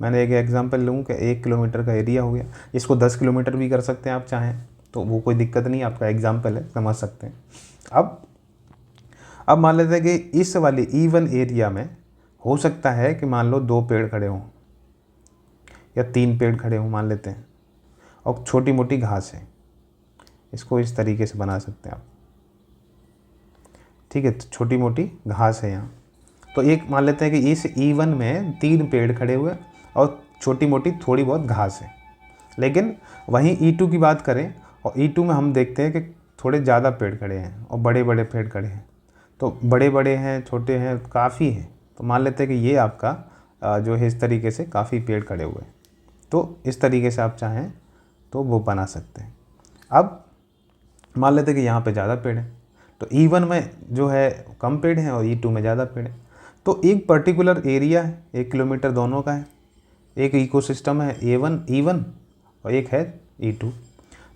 मैंने एक एग्जांपल लूँ कि 1 किलोमीटर का एरिया हो गया। इसको 10 किलोमीटर भी कर सकते हैं आप चाहें तो, वो कोई दिक्कत नहीं, आपका एग्जांपल है, समझ सकते हैं। अब मान लेते हैं कि इस वाले E1 एरिया में हो सकता है कि मान लो 2 पेड़ खड़े हों या 3 पेड़ खड़े हों, मान लेते हैं, और छोटी मोटी घास है। इसको इस तरीके से बना सकते हैं आप, ठीक है। तो छोटी मोटी घास है यहाँ। तो एक मान लेते हैं कि इस E1 में 3 पेड़ खड़े हुए और छोटी मोटी थोड़ी बहुत घास है। लेकिन वहीं E2 की बात करें और E2 में हम देखते हैं कि थोड़े ज़्यादा पेड़ खड़े हैं और बड़े बड़े पेड़ खड़े हैं। तो बड़े बड़े हैं, छोटे हैं, काफ़ी हैं। तो मान लेते हैं कि ये आपका जो है इस तरीके से काफ़ी पेड़ खड़े हुए हैं। तो इस तरीके से आप चाहें तो वो बना सकते हैं। अब मान लेते हैं कि यहाँ पे ज़्यादा पेड़ हैं, तो E1 में जो है कम पेड़ हैं और E2 में ज़्यादा पेड़ हैं। तो एक पर्टिकुलर एरिया है, 1 किलोमीटर दोनों का है। एक इकोसिस्टम है E1 और एक है E2।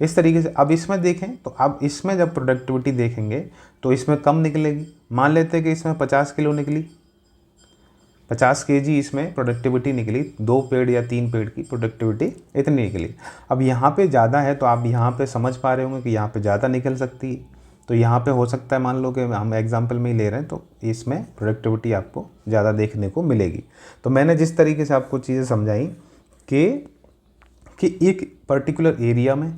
इस तरीके से अब इसमें देखें तो अब इसमें जब प्रोडक्टिविटी देखेंगे तो इसमें कम निकलेगी। मान लेते हैं कि इसमें 50 किलो निकली, 50 केजी इसमें प्रोडक्टिविटी निकली। 2 पेड़ या 3 पेड़ की प्रोडक्टिविटी इतनी निकली। अब यहाँ पे ज़्यादा है तो आप यहाँ पे समझ पा रहे होंगे कि यहाँ पे ज़्यादा निकल सकती है। तो यहाँ पे हो सकता है, मान लो कि हम एग्जांपल में ही ले रहे हैं, तो इसमें प्रोडक्टिविटी आपको ज़्यादा देखने को मिलेगी। तो मैंने जिस तरीके से आपको चीज़ें समझाई कि एक पर्टिकुलर एरिया में,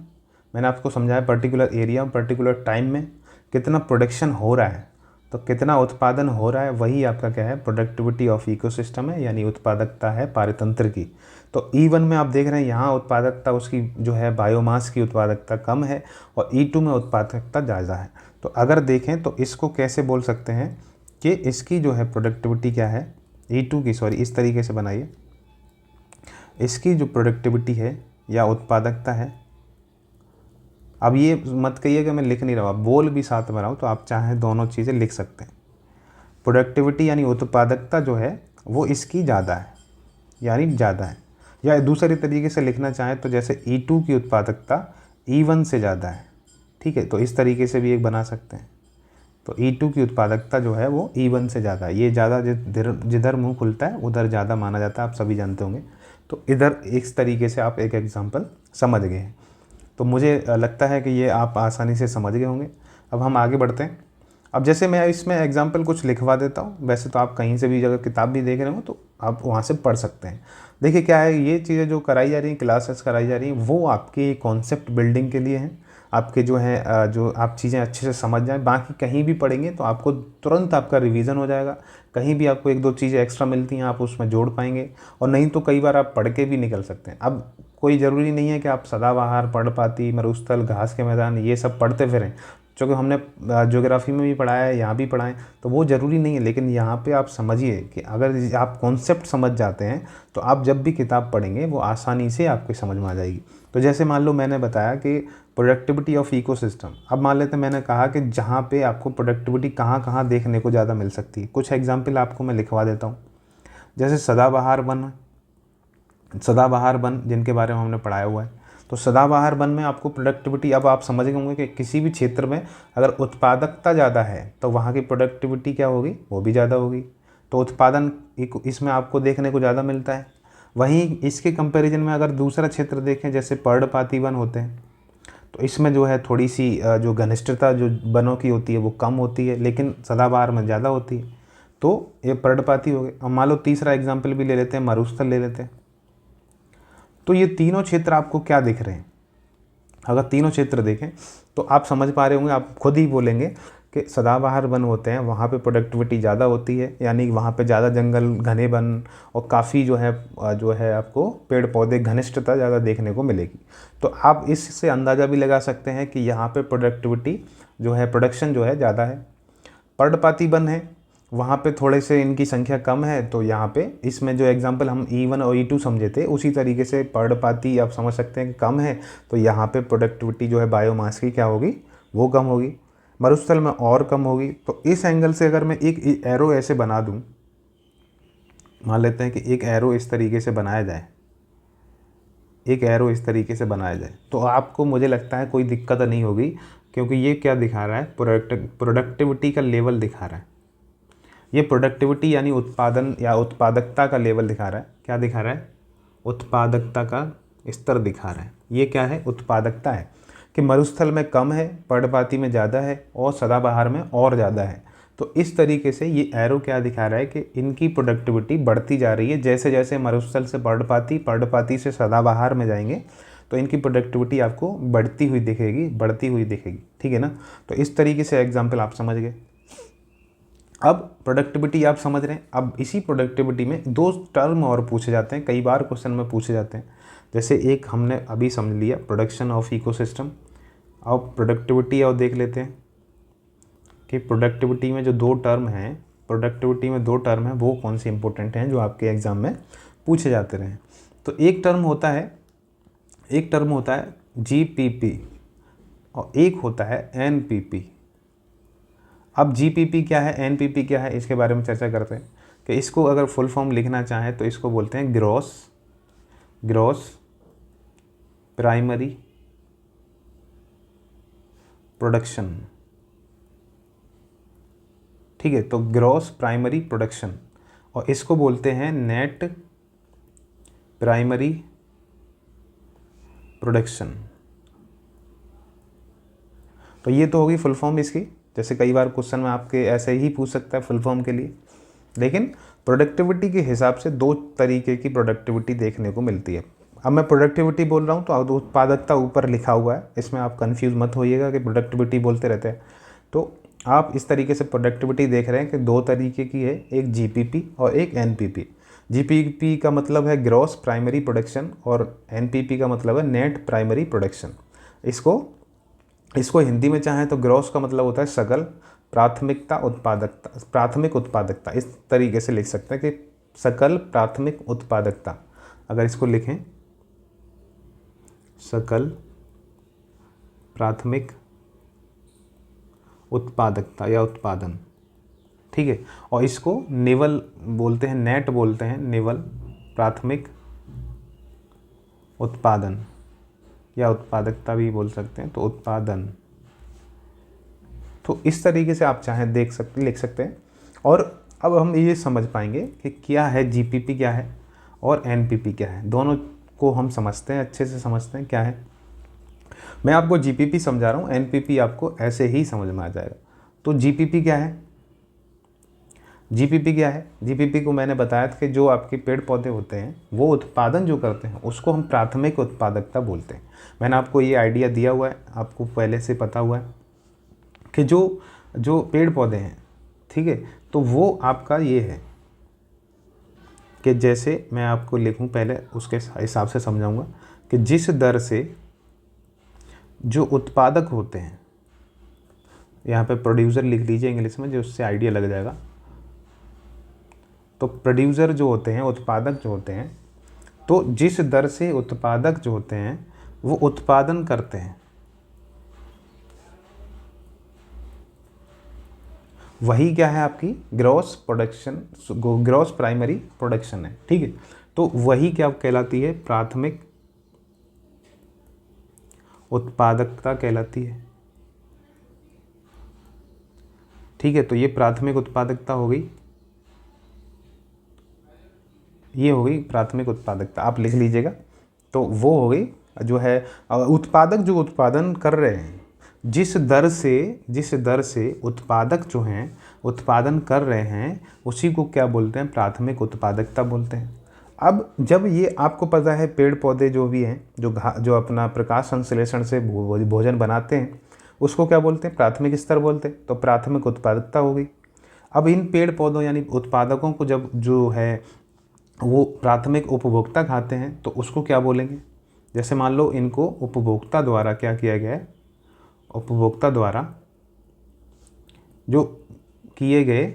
मैंने आपको समझाया पर्टिकुलर एरिया पर्टिकुलर टाइम में कितना प्रोडक्शन हो रहा है, तो कितना उत्पादन हो रहा है, वही आपका क्या है, प्रोडक्टिविटी ऑफ इकोसिस्टम है, यानी उत्पादकता है पारितंत्र की। तो E1 में आप देख रहे हैं यहाँ उत्पादकता उसकी जो है बायोमास की उत्पादकता कम है और E2 में उत्पादकता ज़्यादा है। तो अगर देखें तो इसको कैसे बोल सकते हैं कि इसकी जो है प्रोडक्टिविटी क्या है, E2 की, सॉरी इस तरीके से बनाइए, इसकी जो प्रोडक्टिविटी है या उत्पादकता है। अब ये मत कहिए कि मैं लिख नहीं रहा हूँ, बोल भी साथ में रहा हूँ, तो आप चाहें दोनों चीज़ें लिख सकते हैं। प्रोडक्टिविटी यानी उत्पादकता जो है वो इसकी ज़्यादा है, यानी ज़्यादा है। या दूसरे तरीके से लिखना चाहें तो जैसे E2 की उत्पादकता E1 से ज़्यादा है, ठीक है। तो इस तरीके से भी एक बना सकते हैं। तो E2 की उत्पादकता जो है वो E1 से ज़्यादा है। ये ज़्यादा जिधर मुँह खुलता है उधर ज़्यादा माना जाता है, आप सभी जानते होंगे। तो इधर इस तरीके से आप एक एग्जाम्पल समझ गए हैं। तो मुझे लगता है कि ये आप आसानी से समझ गए होंगे। अब हम आगे बढ़ते हैं। अब जैसे मैं इसमें एग्जाम्पल कुछ लिखवा देता हूँ, वैसे तो आप कहीं से भी अगर किताब भी देख रहे हो तो आप वहाँ से पढ़ सकते हैं। देखिए क्या है, ये चीज़ें जो कराई जा रही हैं, क्लासेस कराई जा रही हैं, वो आपके कॉन्सेप्ट बिल्डिंग के लिए हैं। आपके जो है जो आप चीज़ें अच्छे से समझ जाएं। बाकी कहीं भी पढ़ेंगे तो आपको तुरंत आपका रिवीजन हो जाएगा। कहीं भी आपको 1-2 चीज़ें एक्स्ट्रा मिलती हैं, आप उसमें जोड़ पाएंगे, और नहीं तो कई बार आप पढ़ के भी निकल सकते हैं। अब कोई ज़रूरी नहीं है कि आप सदाबहार, पर्णपाती, मरुस्थल, घास के मैदान ये सब पढ़ते फिरें। क्योंकि हमने ज्योग्राफी में भी पढ़ा है, यहाँ भी पढ़ा है, तो वो ज़रूरी नहीं है। लेकिन यहाँ पे आप समझिए कि अगर आप कॉन्सेप्ट समझ जाते हैं तो आप जब भी किताब पढ़ेंगे वो आसानी से आपको समझ में आ जाएगी। तो जैसे मान लो मैंने बताया कि प्रोडक्टिविटी ऑफ इकोसिस्टम, अब मान लेते हैं मैंने कहा कि जहाँ पे आपको प्रोडक्टिविटी कहाँ कहाँ देखने को ज़्यादा मिल सकती है। कुछ एग्जाम्पल आपको मैं लिखवा देता हूँ। जैसे सदाबहार वन जिनके बारे में हमने पढ़ाया हुआ है, तो सदाबहार वन में आपको प्रोडक्टिविटी, अब आप समझ गए होंगे कि किसी भी क्षेत्र में अगर उत्पादकता ज़्यादा है तो वहाँ की प्रोडक्टिविटी क्या होगी, वो भी ज़्यादा होगी। तो उत्पादन इसमें आपको देखने को ज़्यादा मिलता है। वहीं इसके कंपैरिजन में अगर दूसरा क्षेत्र देखें, जैसे पर्णपाती वन होते हैं, तो इसमें जो है थोड़ी सी जो घनिष्ठता जो वनों की होती है वो कम होती है, लेकिन सदाबहार में ज़्यादा होती है। तो ये पर्णपाती हो गए। अब मान लो तीसरा एग्जाम्पल भी ले लेते हैं, मरुस्थल ले लेते हैं। तो ये तीनों क्षेत्र आपको क्या दिख रहे हैं? अगर तीनों क्षेत्र देखें तो आप समझ पा रहे होंगे, आप खुद ही बोलेंगे कि सदाबहार वन होते हैं वहाँ पे प्रोडक्टिविटी ज़्यादा होती है, यानी वहाँ पे ज़्यादा जंगल घने वन और काफ़ी जो है आपको पेड़ पौधे घनिष्ठता ज़्यादा देखने को मिलेगी। तो आप इससे अंदाज़ा भी लगा सकते हैं कि यहाँ पे प्रोडक्टिविटी जो है, प्रोडक्शन जो है ज़्यादा है। पर्णपाती वन है, वहाँ पे थोड़े से इनकी संख्या कम है, तो यहाँ पे इसमें जो एग्जांपल हम E1 और E2 समझे थे उसी तरीके से पर्णपाती आप समझ सकते हैं कि कम है, तो यहाँ पे प्रोडक्टिविटी जो है बायोमास की क्या होगी, वो कम होगी। मरुस्थल में और कम होगी। तो इस एंगल से अगर मैं एक एरो ऐसे बना दूँ, मान लेते हैं कि एक एरो इस तरीके से बनाया जाए, तो आपको मुझे लगता है कोई दिक्कत नहीं होगी, क्योंकि ये क्या दिखा रहा है, प्रोडक्टिविटी का लेवल दिखा रहा है। ये प्रोडक्टिविटी यानी उत्पादन या उत्पादकता का लेवल दिखा रहा है। क्या दिखा रहा है? उत्पादकता का स्तर दिखा रहा है। ये क्या है? उत्पादकता है कि मरुस्थल में कम है, पर्णपाती में ज़्यादा है और सदाबहार में और ज़्यादा है। तो इस तरीके से ये एरो क्या दिखा रहा है कि इनकी प्रोडक्टिविटी बढ़ती जा रही है। जैसे जैसे मरुस्थल से पर्णपाती से सदाबहार में जाएंगे तो इनकी प्रोडक्टिविटी आपको बढ़ती हुई दिखेगी। ठीक है ना? तो इस तरीके से एग्जाम्पल आप समझ गए। अब प्रोडक्टिविटी आप समझ रहे हैं। अब इसी प्रोडक्टिविटी में दो टर्म और पूछे जाते हैं, कई बार क्वेश्चन में पूछे जाते हैं। जैसे एक हमने अभी समझ लिया, प्रोडक्शन ऑफ इकोसिस्टम। अब प्रोडक्टिविटी और देख लेते हैं कि प्रोडक्टिविटी में जो दो टर्म हैं वो कौन से इंपॉर्टेंट हैं जो आपके एग्ज़ाम में पूछे जाते रहे। तो एक टर्म होता है GPP और एक होता है NPP। अब GPP क्या है, NPP क्या है, इसके बारे में चर्चा करते हैं कि इसको अगर फुल फॉर्म लिखना चाहें तो इसको बोलते हैं ग्रॉस प्राइमरी प्रोडक्शन। ठीक है, तो ग्रॉस प्राइमरी प्रोडक्शन, और इसको बोलते हैं नेट प्राइमरी प्रोडक्शन। तो ये तो होगी फुल फॉर्म इसकी। जैसे कई बार क्वेश्चन में आपके ऐसे ही पूछ सकता है फुल फॉर्म के लिए। लेकिन प्रोडक्टिविटी के हिसाब से दो तरीके की प्रोडक्टिविटी देखने को मिलती है। अब मैं प्रोडक्टिविटी बोल रहा हूँ तो उत्पादकता ऊपर लिखा हुआ है, इसमें आप कंफ्यूज मत होइएगा कि प्रोडक्टिविटी बोलते रहते हैं। तो आप इस तरीके से प्रोडक्टिविटी देख रहे हैं कि दो तरीके की है, एक GPP और एक NPP। GPP का मतलब है ग्रॉस प्राइमरी प्रोडक्शन और NPP का मतलब है नेट प्राइमरी प्रोडक्शन। इसको हिंदी में चाहें तो ग्रॉस का मतलब होता है सकल प्राथमिक उत्पादकता। इस तरीके से लिख सकते हैं कि सकल प्राथमिक उत्पादकता। अगर इसको लिखें सकल प्राथमिक उत्पादकता या उत्पादन, ठीक है। और इसको निवल बोलते हैं, नेट बोलते हैं, निवल प्राथमिक उत्पादन या उत्पादकता भी बोल सकते हैं, तो उत्पादन। तो इस तरीके से आप चाहें लिख सकते हैं। और अब हम ये समझ पाएंगे कि क्या है GPP क्या है और NPP क्या है। दोनों को हम समझते हैं, अच्छे से समझते हैं क्या है। मैं आपको GPP समझा रहा हूँ, NPP आपको ऐसे ही समझ में आ जाएगा। तो GPP क्या है? GPP को मैंने बताया था कि जो आपके पेड़ पौधे होते हैं वो उत्पादन जो करते हैं उसको हम प्राथमिक उत्पादकता बोलते हैं। मैंने आपको ये आइडिया दिया हुआ है, आपको पहले से पता हुआ है कि जो पेड़ पौधे हैं, ठीक है, तो वो आपका ये है कि जैसे मैं आपको लिखूं, पहले उसके हिसाब से समझाऊंगा कि जिस दर से जो उत्पादक होते हैं यहाँ पे प्रोड्यूसर लिख लीजिए इंग्लिश में, जो उससे आइडिया लग जाएगा। तो प्रोड्यूसर जो होते हैं, उत्पादक जो होते हैं, तो जिस दर से उत्पादक जो होते हैं वो उत्पादन करते हैं, वही क्या है आपकी gross production, gross primary production है। ठीक है, तो वही क्या कहलाती है, प्राथमिक उत्पादकता कहलाती है। ठीक है, तो ये प्राथमिक उत्पादकता हो गई, ये हो गई प्राथमिक उत्पादकता, आप लिख लीजिएगा। तो वो हो गई जो है उत्पादक जो उत्पादन कर रहे हैं, जिस दर से उत्पादक जो हैं उत्पादन कर रहे हैं, उसी को क्या बोलते हैं, प्राथमिक उत्पादकता बोलते हैं। अब जब ये आपको पता है पेड़ पौधे जो भी हैं, जो अपना प्रकाश संश्लेषण से भोजन बनाते हैं, उसको क्या बोलते हैं, प्राथमिक स्तर बोलते हैं। तो प्राथमिक उत्पादकता हो गई। अब इन पेड़ पौधों यानी उत्पादकों को जब जो है वो प्राथमिक उपभोक्ता खाते हैं, तो उसको क्या बोलेंगे, जैसे मान लो इनको उपभोक्ता द्वारा क्या किया गया है, उपभोक्ता द्वारा जो किए गए,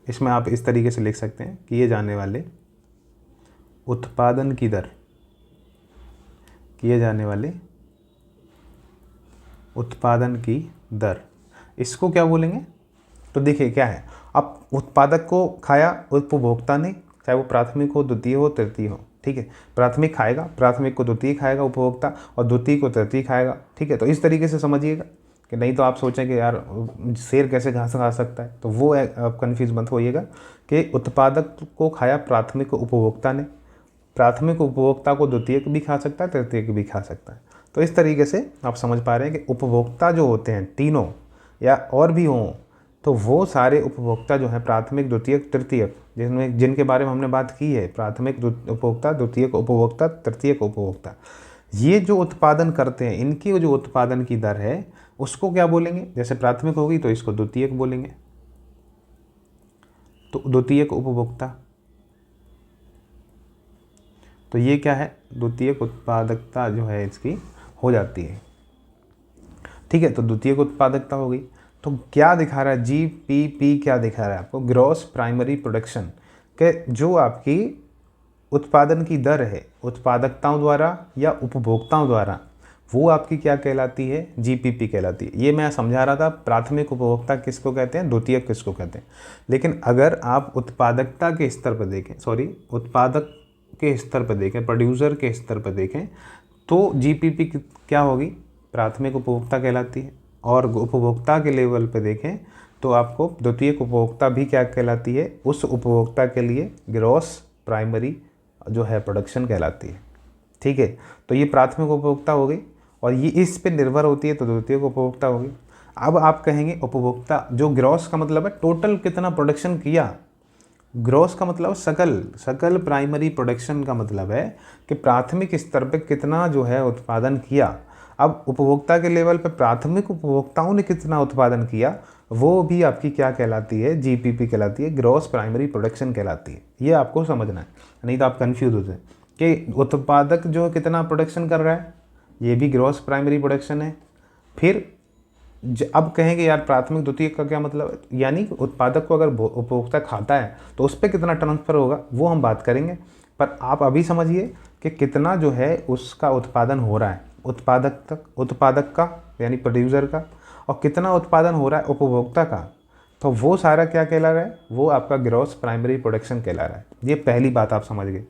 इसमें आप इस तरीके से लिख सकते हैं, किए जाने वाले उत्पादन की दर, किए जाने वाले उत्पादन की दर, इसको क्या बोलेंगे। तो देखिए क्या है, अब उत्पादक को खाया उपभोक्ता ने, चाहे वो प्राथमिक हो, द्वितीय हो, तृतीय हो। ठीक है, प्राथमिक खाएगा, प्राथमिक को द्वितीय खाएगा उपभोक्ता, और द्वितीय को तृतीय खाएगा। ठीक है, तो इस तरीके से समझिएगा, कि नहीं तो आप सोचें कि यार शेर कैसे घास खा सकता है, तो वो आप कन्फ्यूज मत होइएगा कि उत्पादक को खाया प्राथमिक उपभोक्ता ने, प्राथमिक उपभोक्ता को द्वितीयक भी खा सकता है, तृतीयक भी खा सकता है। तो इस तरीके से आप समझ पा रहे हैं कि उपभोक्ता जो होते हैं तीनों या और भी हों, तो वो सारे उपभोक्ता जो हैं प्राथमिक, द्वितीयक, तृतीयक, जिनके बारे में हमने बात की है, प्राथमिक उपभोक्ता, द्वितीयक उपभोक्ता, तृतीयक उपभोक्ता, ये जो उत्पादन करते हैं, इनकी जो उत्पादन की दर है उसको क्या बोलेंगे। जैसे प्राथमिक होगी तो इसको द्वितीयक बोलेंगे, तो द्वितीयक उपभोक्ता। तो ये क्या है, द्वितीयक उत्पादकता जो है इसकी हो जाती है। ठीक है, तो द्वितीयक उत्पादकता हो गई। तो क्या दिखा रहा है, जीपीपी क्या दिखा रहा है आपको, ग्रॉस प्राइमरी प्रोडक्शन, के जो आपकी उत्पादन की दर है उत्पादकताओं द्वारा या उपभोक्ताओं द्वारा, वो आपकी क्या कहलाती है, जीपीपी कहलाती है। ये मैं समझा रहा था, प्राथमिक उपभोक्ता किसको कहते हैं, द्वितीयक किसको कहते हैं। लेकिन अगर आप उत्पादकता के स्तर पर देखें, उत्पादक के स्तर पर देखें, प्रोड्यूसर के स्तर पर देखें, तो जीपीपी क्या होगी, प्राथमिक उपभोक्ता कहलाती है। और उपभोक्ता के लेवल पे देखें तो आपको द्वितीयक उपभोक्ता भी क्या कहलाती है, उस उपभोक्ता के लिए ग्रॉस प्राइमरी जो है प्रोडक्शन कहलाती है। ठीक है, तो ये प्राथमिक उपभोक्ता हो गई, और ये इस पे निर्भर होती है, तो द्वितीयक उपभोक्ता होगी। अब आप कहेंगे उपभोक्ता, जो ग्रॉस का मतलब है टोटल कितना प्रोडक्शन किया, ग्रॉस का मतलब सकल प्राइमरी प्रोडक्शन का मतलब है कि प्राथमिक स्तर पे कितना जो है उत्पादन किया। अब उपभोक्ता के लेवल पे प्राथमिक उपभोक्ताओं ने कितना उत्पादन किया, वो भी आपकी क्या कहलाती है, जीपीपी कहलाती है, ग्रॉस प्राइमरी प्रोडक्शन कहलाती है। ये आपको समझना है, नहीं तो आप कन्फ्यूज होते हैं कि उत्पादक जो कितना प्रोडक्शन कर रहा है, ये भी ग्रॉस प्राइमरी प्रोडक्शन है। फिर अब कहेंगे यार प्राथमिक द्वितीयक का क्या मतलब, यानी उत्पादक को अगर उपभोक्ता खाता है तो उस पर कितना ट्रांसफ़र होगा, वो हम बात करेंगे। पर आप अभी समझिए कि कितना जो है उसका उत्पादन हो रहा है उत्पादक का यानी प्रोड्यूसर का, और कितना उत्पादन हो रहा है उपभोक्ता का। तो वो सारा क्या कहला रहा है, वो आपका ग्रॉस प्राइमरी प्रोडक्शन कहला रहा है। ये पहली बात आप समझ गए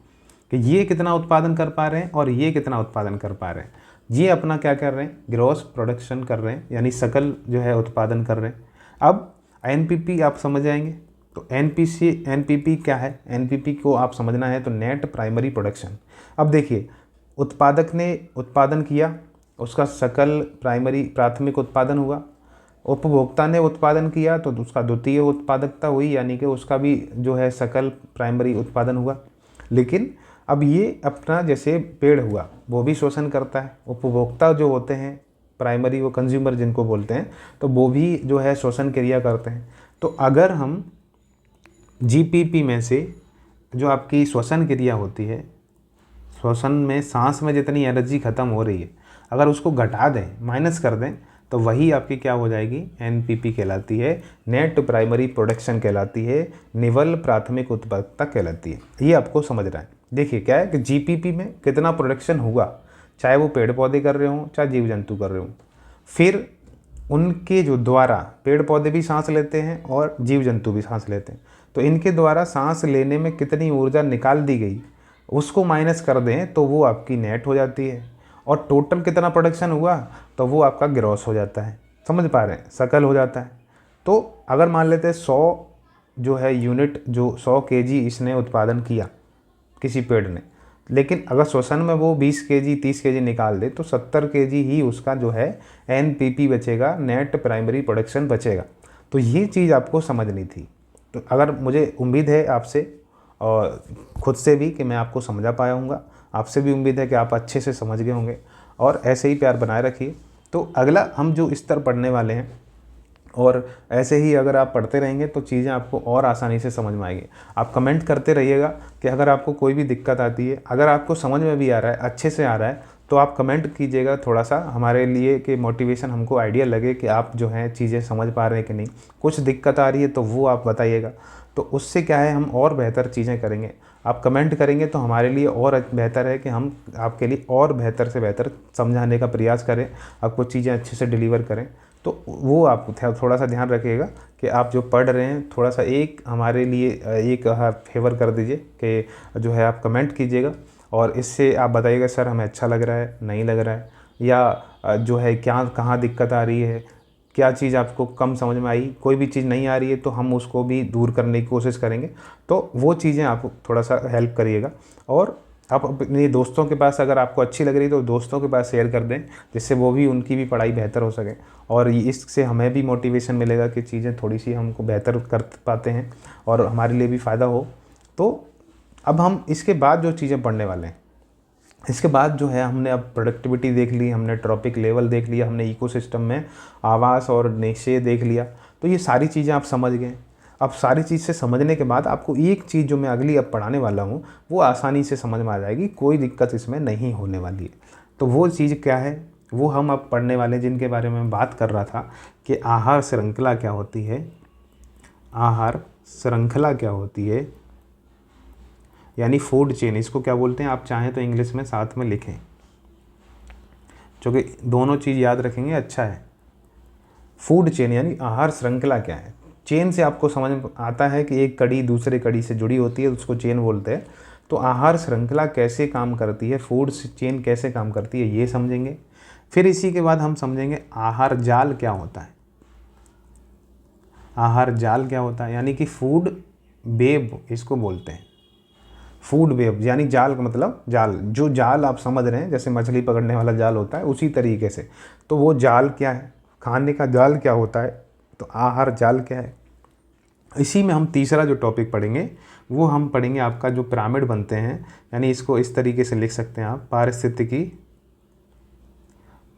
कि ये कितना उत्पादन कर पा रहे हैं और ये कितना उत्पादन कर पा रहे हैं। ये अपना क्या कर रहे हैं, ग्रॉस प्रोडक्शन कर रहे हैं, यानी सकल जो है उत्पादन कर रहे हैं। अब एनपीपी आप समझ जाएंगे, तो एनपीपी क्या है, एनपीपी को आप समझना है तो नेट प्राइमरी प्रोडक्शन। अब देखिए, उत्पादक ने उत्पादन किया, उसका सकल प्राथमिक उत्पादन हुआ, उपभोक्ता ने उत्पादन किया तो उसका द्वितीय उत्पादकता हुई, यानी कि उसका भी जो है सकल प्राइमरी उत्पादन हुआ। लेकिन अब ये अपना जैसे पेड़ हुआ वो भी शोषण करता है, उपभोक्ता जो होते हैं प्राइमरी, वो कंज्यूमर जिनको बोलते हैं, तो वो भी जो है शोषण क्रिया करते हैं। तो अगर हम जीपीपी में से जो आपकी श्वसन क्रिया होती है, श्वसन में सांस में जितनी एनर्जी ख़त्म हो रही है, अगर उसको घटा दें, माइनस कर दें, तो वही आपकी क्या हो जाएगी, एनपीपी कहलाती है, नेट प्राइमरी प्रोडक्शन कहलाती है, निवल प्राथमिक उत्पादकता कहलाती है। ये आपको समझना है। देखिए क्या है कि जीपीपी में कितना प्रोडक्शन हुआ, चाहे वो पेड़ पौधे कर रहे हों चाहे जीव जंतु कर रहे हों, फिर उनके जो द्वारा पेड़ पौधे भी सांस लेते हैं और जीव जंतु भी सांस लेते हैं, तो इनके द्वारा सांस लेने में कितनी ऊर्जा निकाल दी गई उसको माइनस कर दें तो वो आपकी नेट हो जाती है, और टोटल कितना प्रोडक्शन हुआ तो वो आपका ग्रॉस हो जाता है। समझ पा रहे हैं, सकल हो जाता है। तो अगर मान लेते हैं 100 जो है यूनिट, जो 100 केजी इसने उत्पादन किया किसी पेड़ ने, लेकिन अगर श्वसन में वो 20 केजी 30 केजी निकाल दे तो 70 केजी ही उसका जो है एनपीपी बचेगा, नेट प्राइमरी प्रोडक्शन बचेगा। तो ये चीज़ आपको समझनी थी। तो अगर मुझे उम्मीद है आपसे और खुद से भी कि मैं आपको समझा पाया हूँगा, आपसे भी उम्मीद है कि आप अच्छे से समझ गए होंगे, और ऐसे ही प्यार बनाए रखिए। तो अगला हम जो स्तर पढ़ने वाले हैं, और ऐसे ही अगर आप पढ़ते रहेंगे तो चीज़ें आपको और आसानी से समझ में आएंगी। आप कमेंट करते रहिएगा कि अगर आपको कोई भी दिक्कत आती है, अगर आपको समझ में भी आ रहा है, अच्छे से आ रहा है, तो आप कमेंट कीजिएगा थोड़ा सा हमारे लिए, कि मोटिवेशन हमको आइडिया लगे कि आप जो है चीज़ें समझ पा रहे हैं कि नहीं। कुछ दिक्कत आ रही है तो वो आप बताइएगा, तो उससे क्या है हम और बेहतर चीज़ें करेंगे। आप कमेंट करेंगे तो हमारे लिए और बेहतर है कि हम आपके लिए और बेहतर से बेहतर समझाने का प्रयास करें, आपको चीज़ें अच्छे से डिलीवर करें। तो वो आप थोड़ा सा ध्यान रखिएगा कि आप जो पढ़ रहे हैं थोड़ा सा एक हमारे लिए एक फेवर कर दीजिए कि जो है आप कमेंट कीजिएगा, और इससे आप बताइएगा सर हमें अच्छा लग रहा है, नहीं लग रहा है, या जो है क्या कहाँ दिक्कत आ रही है, क्या चीज़ आपको कम समझ में आई, कोई भी चीज़ नहीं आ रही है तो हम उसको भी दूर करने की कोशिश करेंगे। तो वो चीज़ें आप थोड़ा सा हेल्प करिएगा, और आप अपने दोस्तों के पास अगर आपको अच्छी लग रही है तो दोस्तों के पास शेयर कर दें, जिससे वो भी उनकी भी पढ़ाई बेहतर हो सके, और इससे हमें भी मोटिवेशन मिलेगा कि चीज़ें थोड़ी सी हमको बेहतर कर पाते हैं और हमारे लिए भी फ़ायदा हो। तो अब हम इसके बाद जो चीज़ें पढ़ने वाले हैं, इसके बाद जो है हमने अब प्रोडक्टिविटी देख ली, हमने ट्रॉपिक लेवल देख लिया, हमने इकोसिस्टम में आवास और निषेध देख लिया। तो ये सारी चीज़ें आप समझ गए। अब सारी चीज़ से समझने के बाद आपको एक चीज़ जो मैं अगली अब पढ़ाने वाला हूँ वो आसानी से समझ में आ जाएगी, कोई दिक्कत इसमें नहीं होने वाली है। तो वो चीज़ क्या है वो हम अब पढ़ने वाले, जिनके बारे में मैं बात कर रहा था कि आहार श्रृंखला क्या होती है। आहार श्रृंखला क्या होती है, यानी फूड चेन, इसको क्या बोलते हैं, आप चाहें तो इंग्लिश में साथ में लिखें, क्योंकि दोनों चीज़ याद रखेंगे अच्छा है। फूड चेन यानी आहार श्रृंखला क्या है। चेन से आपको समझ आता है कि एक कड़ी दूसरे कड़ी से जुड़ी होती है, उसको चेन बोलते हैं। तो आहार श्रृंखला कैसे काम करती है, फूड चेन कैसे काम करती है, ये समझेंगे। फिर इसी के बाद हम समझेंगे आहार जाल क्या होता है। आहार जाल क्या होता है, यानी कि फूड वेब इसको बोलते हैं। फूड वेब यानी जाल का मतलब जाल, जो जाल आप समझ रहे हैं जैसे मछली पकड़ने वाला जाल होता है उसी तरीके से। तो वो जाल क्या है, खाने का जाल क्या होता है, तो आहार जाल क्या है। इसी में हम तीसरा जो टॉपिक पढ़ेंगे वो हम पढ़ेंगे आपका जो पिरामिड बनते हैं, यानी इसको इस तरीके से लिख सकते हैं आप,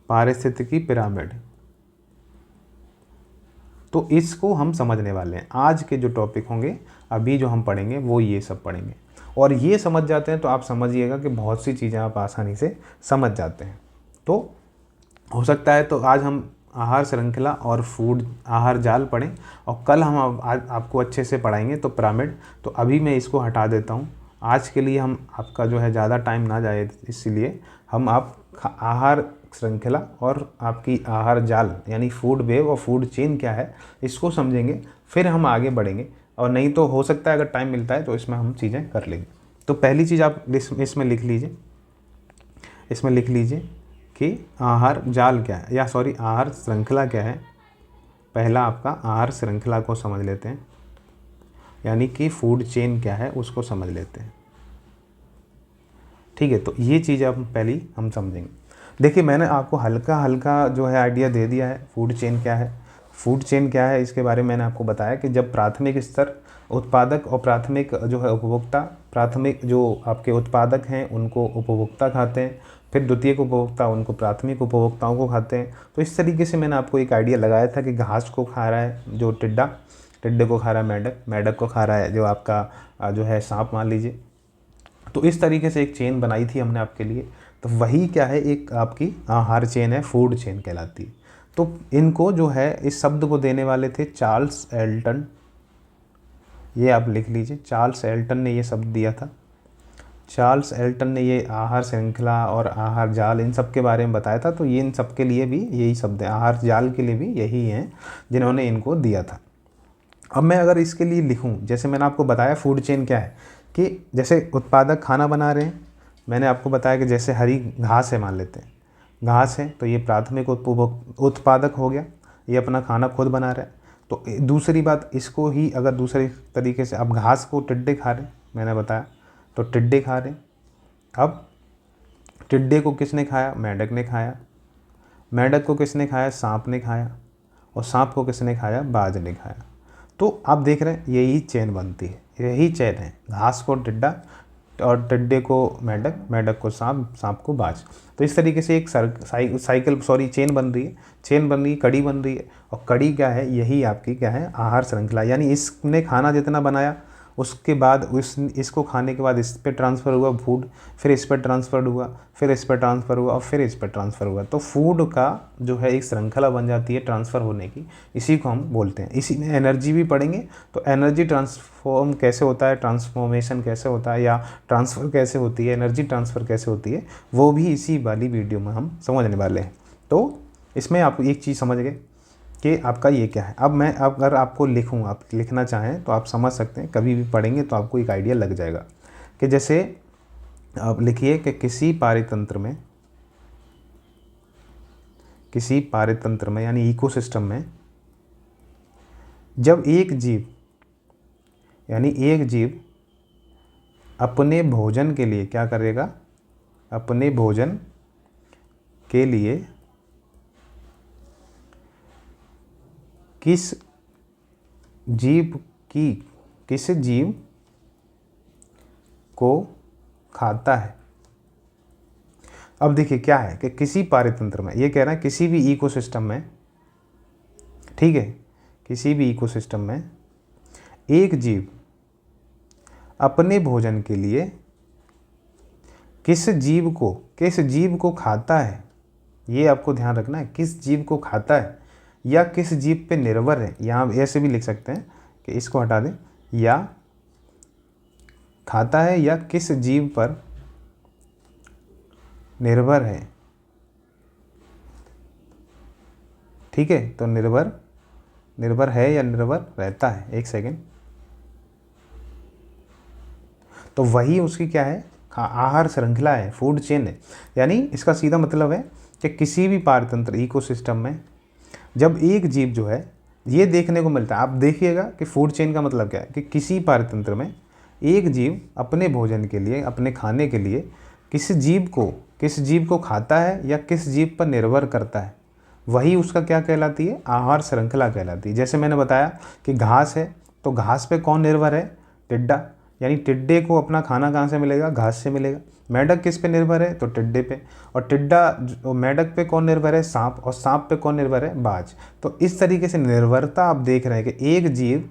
पारिस्थितिकी पिरामिड। तो इसको हम समझने वाले हैं। आज के जो टॉपिक होंगे अभी जो हम पढ़ेंगे वो ये सब पढ़ेंगे, और ये समझ जाते हैं तो आप समझिएगा कि बहुत सी चीज़ें आप आसानी से समझ जाते हैं। तो हो सकता है तो आज हम आहार श्रृंखला और फूड आहार जाल पढ़ें, और कल हम आज आपको अच्छे से पढ़ाएंगे तो पिरामिड। तो अभी मैं इसको हटा देता हूँ। आज के लिए हम आपका जो है ज़्यादा टाइम ना जाए, इसलिए हम आप आहार श्रृंखला और आपकी आहार जाल यानी फूड वेव और फूड चेन क्या है इसको समझेंगे, फिर हम आगे बढ़ेंगे। और नहीं तो हो सकता है अगर टाइम मिलता है तो इसमें हम चीज़ें कर लेंगे। तो पहली चीज़ आप इसमें लिख लीजिए, इसमें लिख लीजिए कि आहार जाल क्या है, या सॉरी आहार श्रृंखला क्या है। पहला आपका आहार श्रृंखला को समझ लेते हैं, यानी कि फूड चेन क्या है उसको समझ लेते हैं। ठीक है, तो ये चीज़ अब पहली हम समझेंगे। देखिए मैंने आपको हल्का हल्का जो है आइडिया दे दिया है। फूड चेन क्या है, फूड चेन क्या है इसके बारे में मैंने आपको बताया कि जब प्राथमिक स्तर उत्पादक और प्राथमिक जो है उपभोक्ता, प्राथमिक जो आपके उत्पादक हैं उनको उपभोक्ता खाते हैं, फिर द्वितीयक उपभोक्ता उनको प्राथमिक उपभोक्ताओं को खाते हैं। तो इस तरीके से मैंने आपको एक आइडिया लगाया था कि घास को खा रहा है जो टिड्डा, टिड्डे को खा रहा है मेंढक, मेंढक को खा रहा है जो आपका जो है सांप मान लीजिए। तो इस तरीके से एक चेन बनाई थी हमने आपके लिए। तो वही क्या है, एक आपकी आहार चेन है, फूड चेन कहलाती है। तो इनको जो है इस शब्द को देने वाले थे चार्ल्स एल्टन। ये आप लिख लीजिए, चार्ल्स एल्टन ने ये शब्द दिया था। चार्ल्स एल्टन ने ये आहार श्रृंखला और आहार जाल इन सब के बारे में बताया था। तो ये इन सब के लिए भी यही शब्द है, आहार जाल के लिए भी यही हैं जिन्होंने इनको दिया था। अब मैं अगर इसके लिए लिखूं, जैसे मैंने आपको बताया फूड चेन क्या है, कि जैसे उत्पादक खाना बना रहे हैं, मैंने आपको बताया कि जैसे हरी घास है, मान लेते हैं घास है, तो ये प्राथमिक उत्पादक हो गया, ये अपना खाना खुद बना रहा है। तो दूसरी बात, इसको ही अगर दूसरे तरीके से, अब घास को टिड्डे खा रहे हैं, मैंने बताया, तो टिड्डे खा रहे हैं। अब टिड्डे को किसने खाया? मेंढक ने खाया। मेंढक को किसने खाया? सांप ने खाया। और सांप को किसने खाया? बाज ने खाया। तो आप देख रहे हैं यही चेन बनती है, यही चेन है, घास को टिड्डा और टिड्डे को मेंढक, मेंढक को सांप, सांप को बाज। तो इस तरीके से एक चेन बन रही है, चेन बन रही है, कड़ी बन रही है। और कड़ी क्या है? यही आपकी क्या है? आहार श्रृंखला। यानी इसने खाना जितना बनाया, उसके बाद इसको खाने के बाद इस पे ट्रांसफ़र हुआ फूड, फिर इस पर ट्रांसफ़र हुआ, फिर इस पर ट्रांसफ़र हुआ और फिर इस पर ट्रांसफ़र हुआ। तो फूड का जो है एक श्रृंखला बन जाती है ट्रांसफ़र होने की, इसी को हम बोलते हैं। इसी में एनर्जी भी पढ़ेंगे, तो एनर्जी ट्रांसफॉर्म कैसे होता है, ट्रांसफॉर्मेशन कैसे होता है, या ट्रांसफ़र कैसे होती है, एनर्जी ट्रांसफ़र कैसे होती है, वो भी इसी वाली वीडियो में हम समझने वाले हैं। तो इसमें आप एक चीज़ समझ गए कि आपका ये क्या है। अब मैं अगर आपको लिखूँ, आप लिखना चाहें तो आप समझ सकते हैं, कभी भी पढ़ेंगे तो आपको एक आइडिया लग जाएगा। कि जैसे आप लिखिए कि किसी पारितंत्र में यानी इकोसिस्टम में, जब एक जीव अपने भोजन के लिए क्या करेगा? अपने भोजन के लिए किस जीव को खाता है। अब देखिए क्या है कि किसी पारितंत्र में, ये कह रहा है किसी भी इकोसिस्टम में, ठीक है, किसी भी इकोसिस्टम में एक जीव अपने भोजन के लिए किस जीव को खाता है। ये आपको ध्यान रखना है, किस जीव को खाता है या किस जीव पे निर्भर है। यहाँ ऐसे भी लिख सकते हैं कि इसको हटा दें, या खाता है या किस जीव पर निर्भर है। ठीक है, तो निर्भर है या निर्भर रहता है। एक सेकेंड। तो वही उसकी क्या है? आहार श्रृंखला है, फूड चेन है। यानी इसका सीधा मतलब है कि किसी भी पारतंत्र इकोसिस्टम में जब एक जीव जो है, ये देखने को मिलता है, आप देखिएगा कि फूड चेन का मतलब क्या है, कि किसी पारतंत्र में एक जीव अपने भोजन के लिए, अपने खाने के लिए किस जीव को खाता है या किस जीव पर निर्भर करता है, वही उसका क्या कहलाती है? आहार श्रृंखला कहलाती है। जैसे मैंने बताया कि घास है, तो घास पे कौन निर्भर है? टिड्डा। यानी टिड्डे को अपना खाना कहाँ से मिलेगा? घास से मिलेगा। मेंढक किस पे निर्भर है? तो टिड्डे पे। और मेंढक पे कौन निर्भर है? सांप। और सांप पे कौन निर्भर है? बाज। तो इस तरीके से निर्भरता आप देख रहे हैं कि एक जीव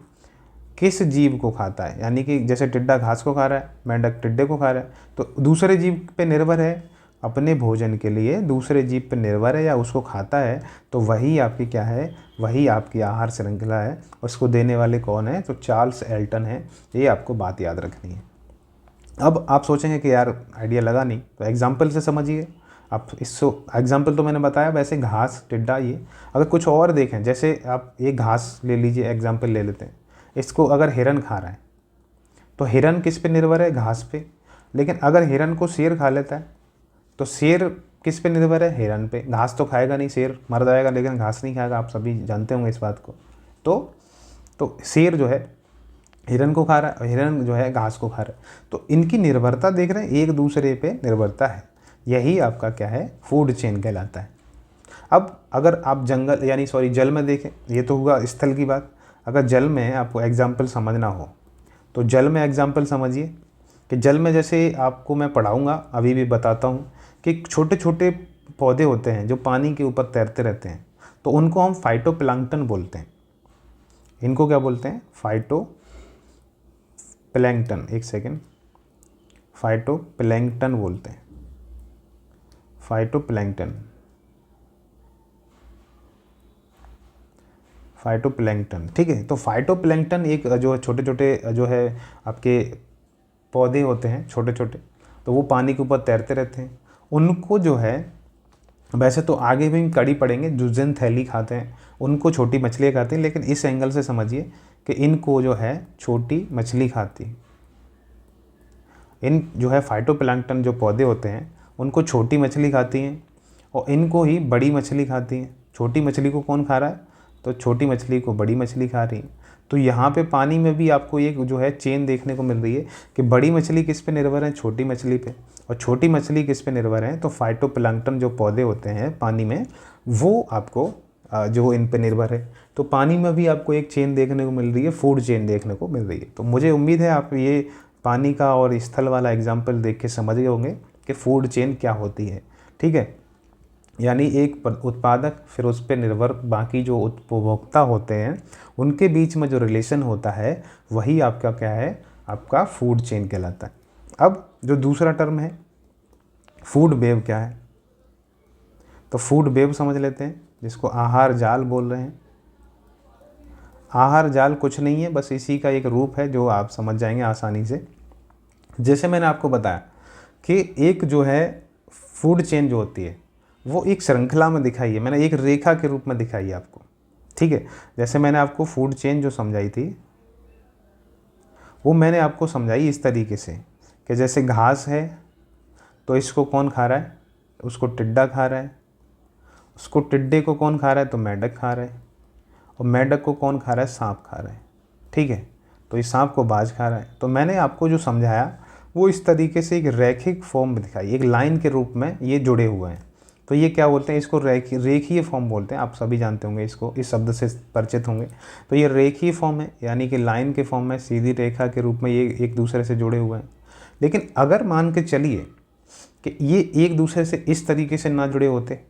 किस जीव को खाता है, यानी कि जैसे टिड्डा घास को खा रहा है, मेंढक टिड्डे को खा रहा है, तो दूसरे जीव पे निर्भर है, अपने भोजन के लिए दूसरे जीव पे निर्भर है या उसको खाता है, तो वही आपकी क्या है? वही आपकी आहार श्रृंखला है। उसको देने वाले कौन है? तो चार्ल्स एल्टन है। ये आपको बात याद रखनी है। अब आप सोचेंगे कि यार आइडिया लगा नहीं, तो एग्जाम्पल से समझिए आप। इसको एग्जाम्पल तो मैंने बताया, वैसे घास, टिड्डा, ये अगर कुछ और देखें, जैसे आप एक घास ले लीजिए, एग्जाम्पल ले लेते हैं, इसको अगर हिरन खा रहा है, तो हिरन किस पे निर्भर है? घास पे। लेकिन अगर हिरन को शेर खा लेता है, तो शेर किस पे निर्भर है? हिरन पे। घास तो खाएगा नहीं, शेर मर जाएगा, लेकिन घास नहीं खाएगा, आप सभी जानते होंगे इस बात को। तो शेर जो है हिरन को खा रहा है और हिरन जो है घास को खा रहा है। तो इनकी निर्भरता देख रहे हैं, एक दूसरे पे निर्भरता है। यही आपका क्या है? फूड चेन कहलाता है। अब अगर आप जल में देखें, ये तो हुआ स्थल की बात। अगर जल में आपको एग्जाम्पल समझना हो, तो जल में एग्जाम्पल समझिए कि जल में जैसे आपको मैं पढ़ाऊँगा, अभी भी बताता हूँ कि छोटे छोटे पौधे होते हैं जो पानी के ऊपर तैरते रहते हैं, तो उनको हम फाइटोप्लैंक्टन बोलते हैं। इनको क्या बोलते हैं? फाइटोप्लैंक्टन। एक सेकेंड, फाइटोप्लैंक्टन बोलते हैं, फाइटोप्लैंक्टन। फाइटोप्लैंक्टन, ठीक है। तो फाइटोप्लैंक्टन एक जो छोटे छोटे जो है आपके पौधे होते हैं छोटे छोटे, तो वो पानी के ऊपर तैरते रहते हैं। उनको जो है, वैसे तो आगे भी कड़ी पड़ेंगे, जो ज़ेनथैली खाते हैं उनको छोटी मछलियाँ खाती हैं, लेकिन इस एंगल से समझिए कि इनको जो है छोटी मछली खाती है। इन जो है फाइटोप्लैंक्टन जो पौधे होते हैं उनको छोटी मछली खाती हैं और इनको ही बड़ी मछली खाती हैं। छोटी मछली को कौन खा रहा है? तो छोटी मछली को बड़ी मछली खा रही है। तो यहाँ पे पानी में भी आपको एक जो है चेन देखने को मिल रही है कि बड़ी मछली किस पे निर्भर है? छोटी मछली पे। और छोटी मछली किस पे निर्भर है? तो फाइटोप्लैंक्टन जो पौधे होते हैं पानी में, वो आपको जो इन पे निर्भर है। तो पानी में भी आपको एक चेन देखने को मिल रही है, फूड चेन देखने को मिल रही है। तो मुझे उम्मीद है आप ये पानी का और स्थल वाला एग्जाम्पल देख के समझ गए होंगे कि फूड चेन क्या होती है, ठीक है। यानी एक उत्पादक फिर उस पर निर्भर बाकी जो उपभोक्ता होते हैं उनके बीच में जो रिलेशन होता है वही आपका क्या है? आपका फूड चेन कहलाता है। अब जो दूसरा टर्म है फूड वेब, क्या है? तो फूड वेब समझ लेते हैं, जिसको आहार जाल बोल रहे हैं। आहार जाल कुछ नहीं है, बस इसी का एक रूप है जो आप समझ जाएंगे आसानी से। जैसे मैंने आपको बताया कि एक जो है फूड चेन जो होती है वो एक श्रृंखला में दिखाई है, मैंने एक रेखा के रूप में दिखाई है आपको, ठीक है। जैसे मैंने आपको फूड चेन जो समझाई थी वो मैंने आपको समझाई इस तरीके से कि जैसे घास है तो इसको कौन खा रहा है? उसको टिड्डा खा रहा है। उसको टिड्डे को कौन खा रहा है? तो मेंढक खा रहा है। और मेंढक को कौन खा रहा है? सांप खा रहा है, ठीक है। तो इस सांप को बाज खा रहा है। तो मैंने आपको जो समझाया वो इस तरीके से एक रैखिक फॉर्म में दिखाई, एक लाइन के रूप में ये जुड़े हुए हैं। तो ये क्या बोलते हैं? इसको रेखीय फॉर्म बोलते हैं। आप सभी जानते होंगे इसको, इस शब्द से परिचित होंगे। तो ये रेखीय फॉर्म है, यानी कि लाइन के फॉर्म में, सीधी रेखा के रूप में ये एक दूसरे से जुड़े हुए हैं। लेकिन अगर मान के चलिए कि ये एक दूसरे से इस तरीके से ना जुड़े होते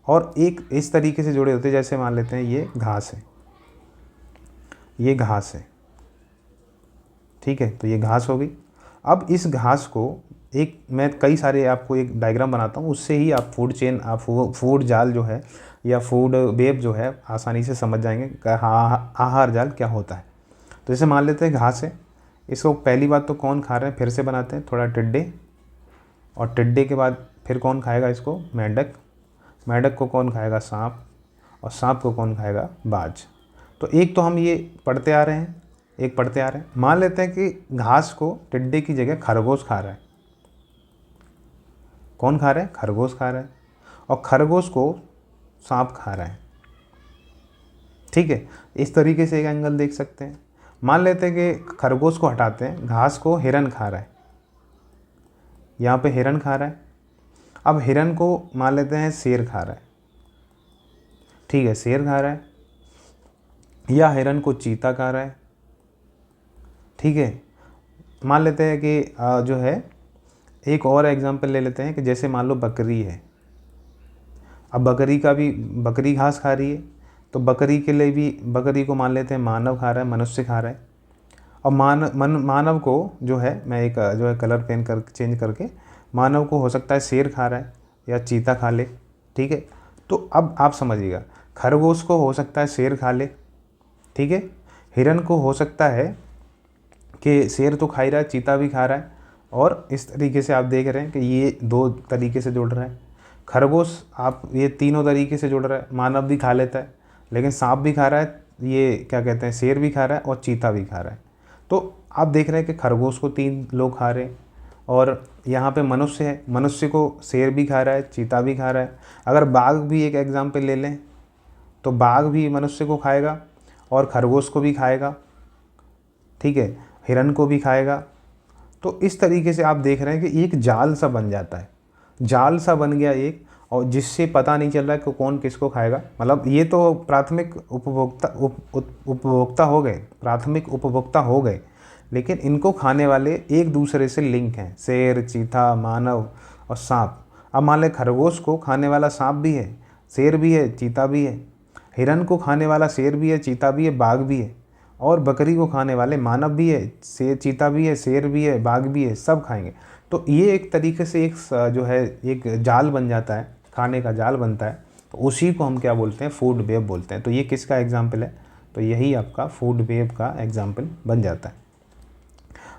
और एक इस तरीके से जुड़े होते, जैसे मान लेते हैं ये घास है, ये घास है, ठीक है। तो ये घास हो गई। अब इस घास को एक मैं कई सारे आपको एक डायग्राम बनाता हूँ, उससे ही आप फूड चेन, आप फूड जाल जो है या फूड वेब जो है आसानी से समझ जाएंगे आहार जाल क्या होता है। तो जैसे मान लेते हैं घास है, इसको पहली बात तो कौन खा रहे हैं? फिर से बनाते हैं, थोड़ा टिड्डे, और टिड्डे के बाद फिर कौन खाएगा इसको? मेंढक। मेंढक को कौन खाएगा? सांप। और सांप को कौन खाएगा? बाज। तो एक तो हम ये पढ़ते आ रहे हैं, एक पढ़ते आ रहे हैं। मान लेते हैं कि घास को टिड्डे की जगह खरगोश खा रहा है। कौन खा रहा है? खरगोश खा रहा है। और खरगोश को सांप खा रहा है, ठीक है। इस तरीके से एक एंगल देख सकते हैं। मान लेते हैं कि खरगोश को हटाते हैं, घास को हिरन खा रहा है, यहाँ पे हिरन खा रहा है। अब हिरन को मान लेते हैं शेर खा रहा है, ठीक है, शेर खा रहा है। या हिरन को चीता खा रहा है, ठीक है। मान लेते हैं कि जो है एक और एग्जांपल ले लेते हैं कि जैसे मान लो बकरी है। अब बकरी का भी, बकरी घास खा रही है, तो बकरी के लिए भी, बकरी को मान लेते हैं मानव खा रहा है, मनुष्य खा रहा है। और मानव को जो है, मैं एक जो है कलर पेन कर चेंज करके, मानव को हो सकता है शेर खा रहा है या चीता खा ले, ठीक है। तो अब आप समझिएगा, खरगोश को हो सकता है शेर खा ले, ठीक है। हिरन को हो सकता है कि शेर तो खा ही रहा है, चीता भी खा रहा है। और इस तरीके से आप देख रहे हैं कि ये दो तरीके से जुड़ रहा है। खरगोश आप ये तीनों तरीके से जुड़ रहा है, मानव भी खा लेता है, लेकिन सांप भी खा रहा है, ये क्या कहते हैं, शेर भी खा रहा है, और चीता भी खा रहा है। तो आप देख रहे हैं कि खरगोश को 3 लोग खा रहे हैं। और यहाँ पे मनुष्य है, मनुष्य को शेर भी खा रहा है, चीता भी खा रहा है। अगर बाघ भी एक एग्जाम्पल ले लें तो बाघ भी मनुष्य को खाएगा और खरगोश को भी खाएगा, ठीक है, हिरन को भी खाएगा। तो इस तरीके से आप देख रहे हैं कि एक जाल सा बन जाता है, जाल सा बन गया एक, और जिससे पता नहीं चल रहा है कि कौन किसको खाएगा। मतलब ये तो प्राथमिक उपभोक्ता हो गए, प्राथमिक उपभोक्ता हो गए, लेकिन इनको खाने वाले एक दूसरे से लिंक हैं, शेर, चीता, मानव और सांप। अब मान लें खरगोश को खाने वाला सांप भी है, शेर भी है, चीता भी है। हिरन को खाने वाला शेर भी है, चीता भी है, बाघ भी है। और बकरी को खाने वाले मानव भी है, शेर, चीता भी है, शेर भी है, बाघ भी है, सब खाएंगे। तो ये एक तरीके से एक जो है एक जाल बन जाता है, खाने का जाल बनता है। तो उसी को हम क्या बोलते हैं? फूड वेब बोलते हैं। तो ये किसका एग्जाम्पल है? तो यही आपका फूड वेब का एग्जाम्पल बन जाता है।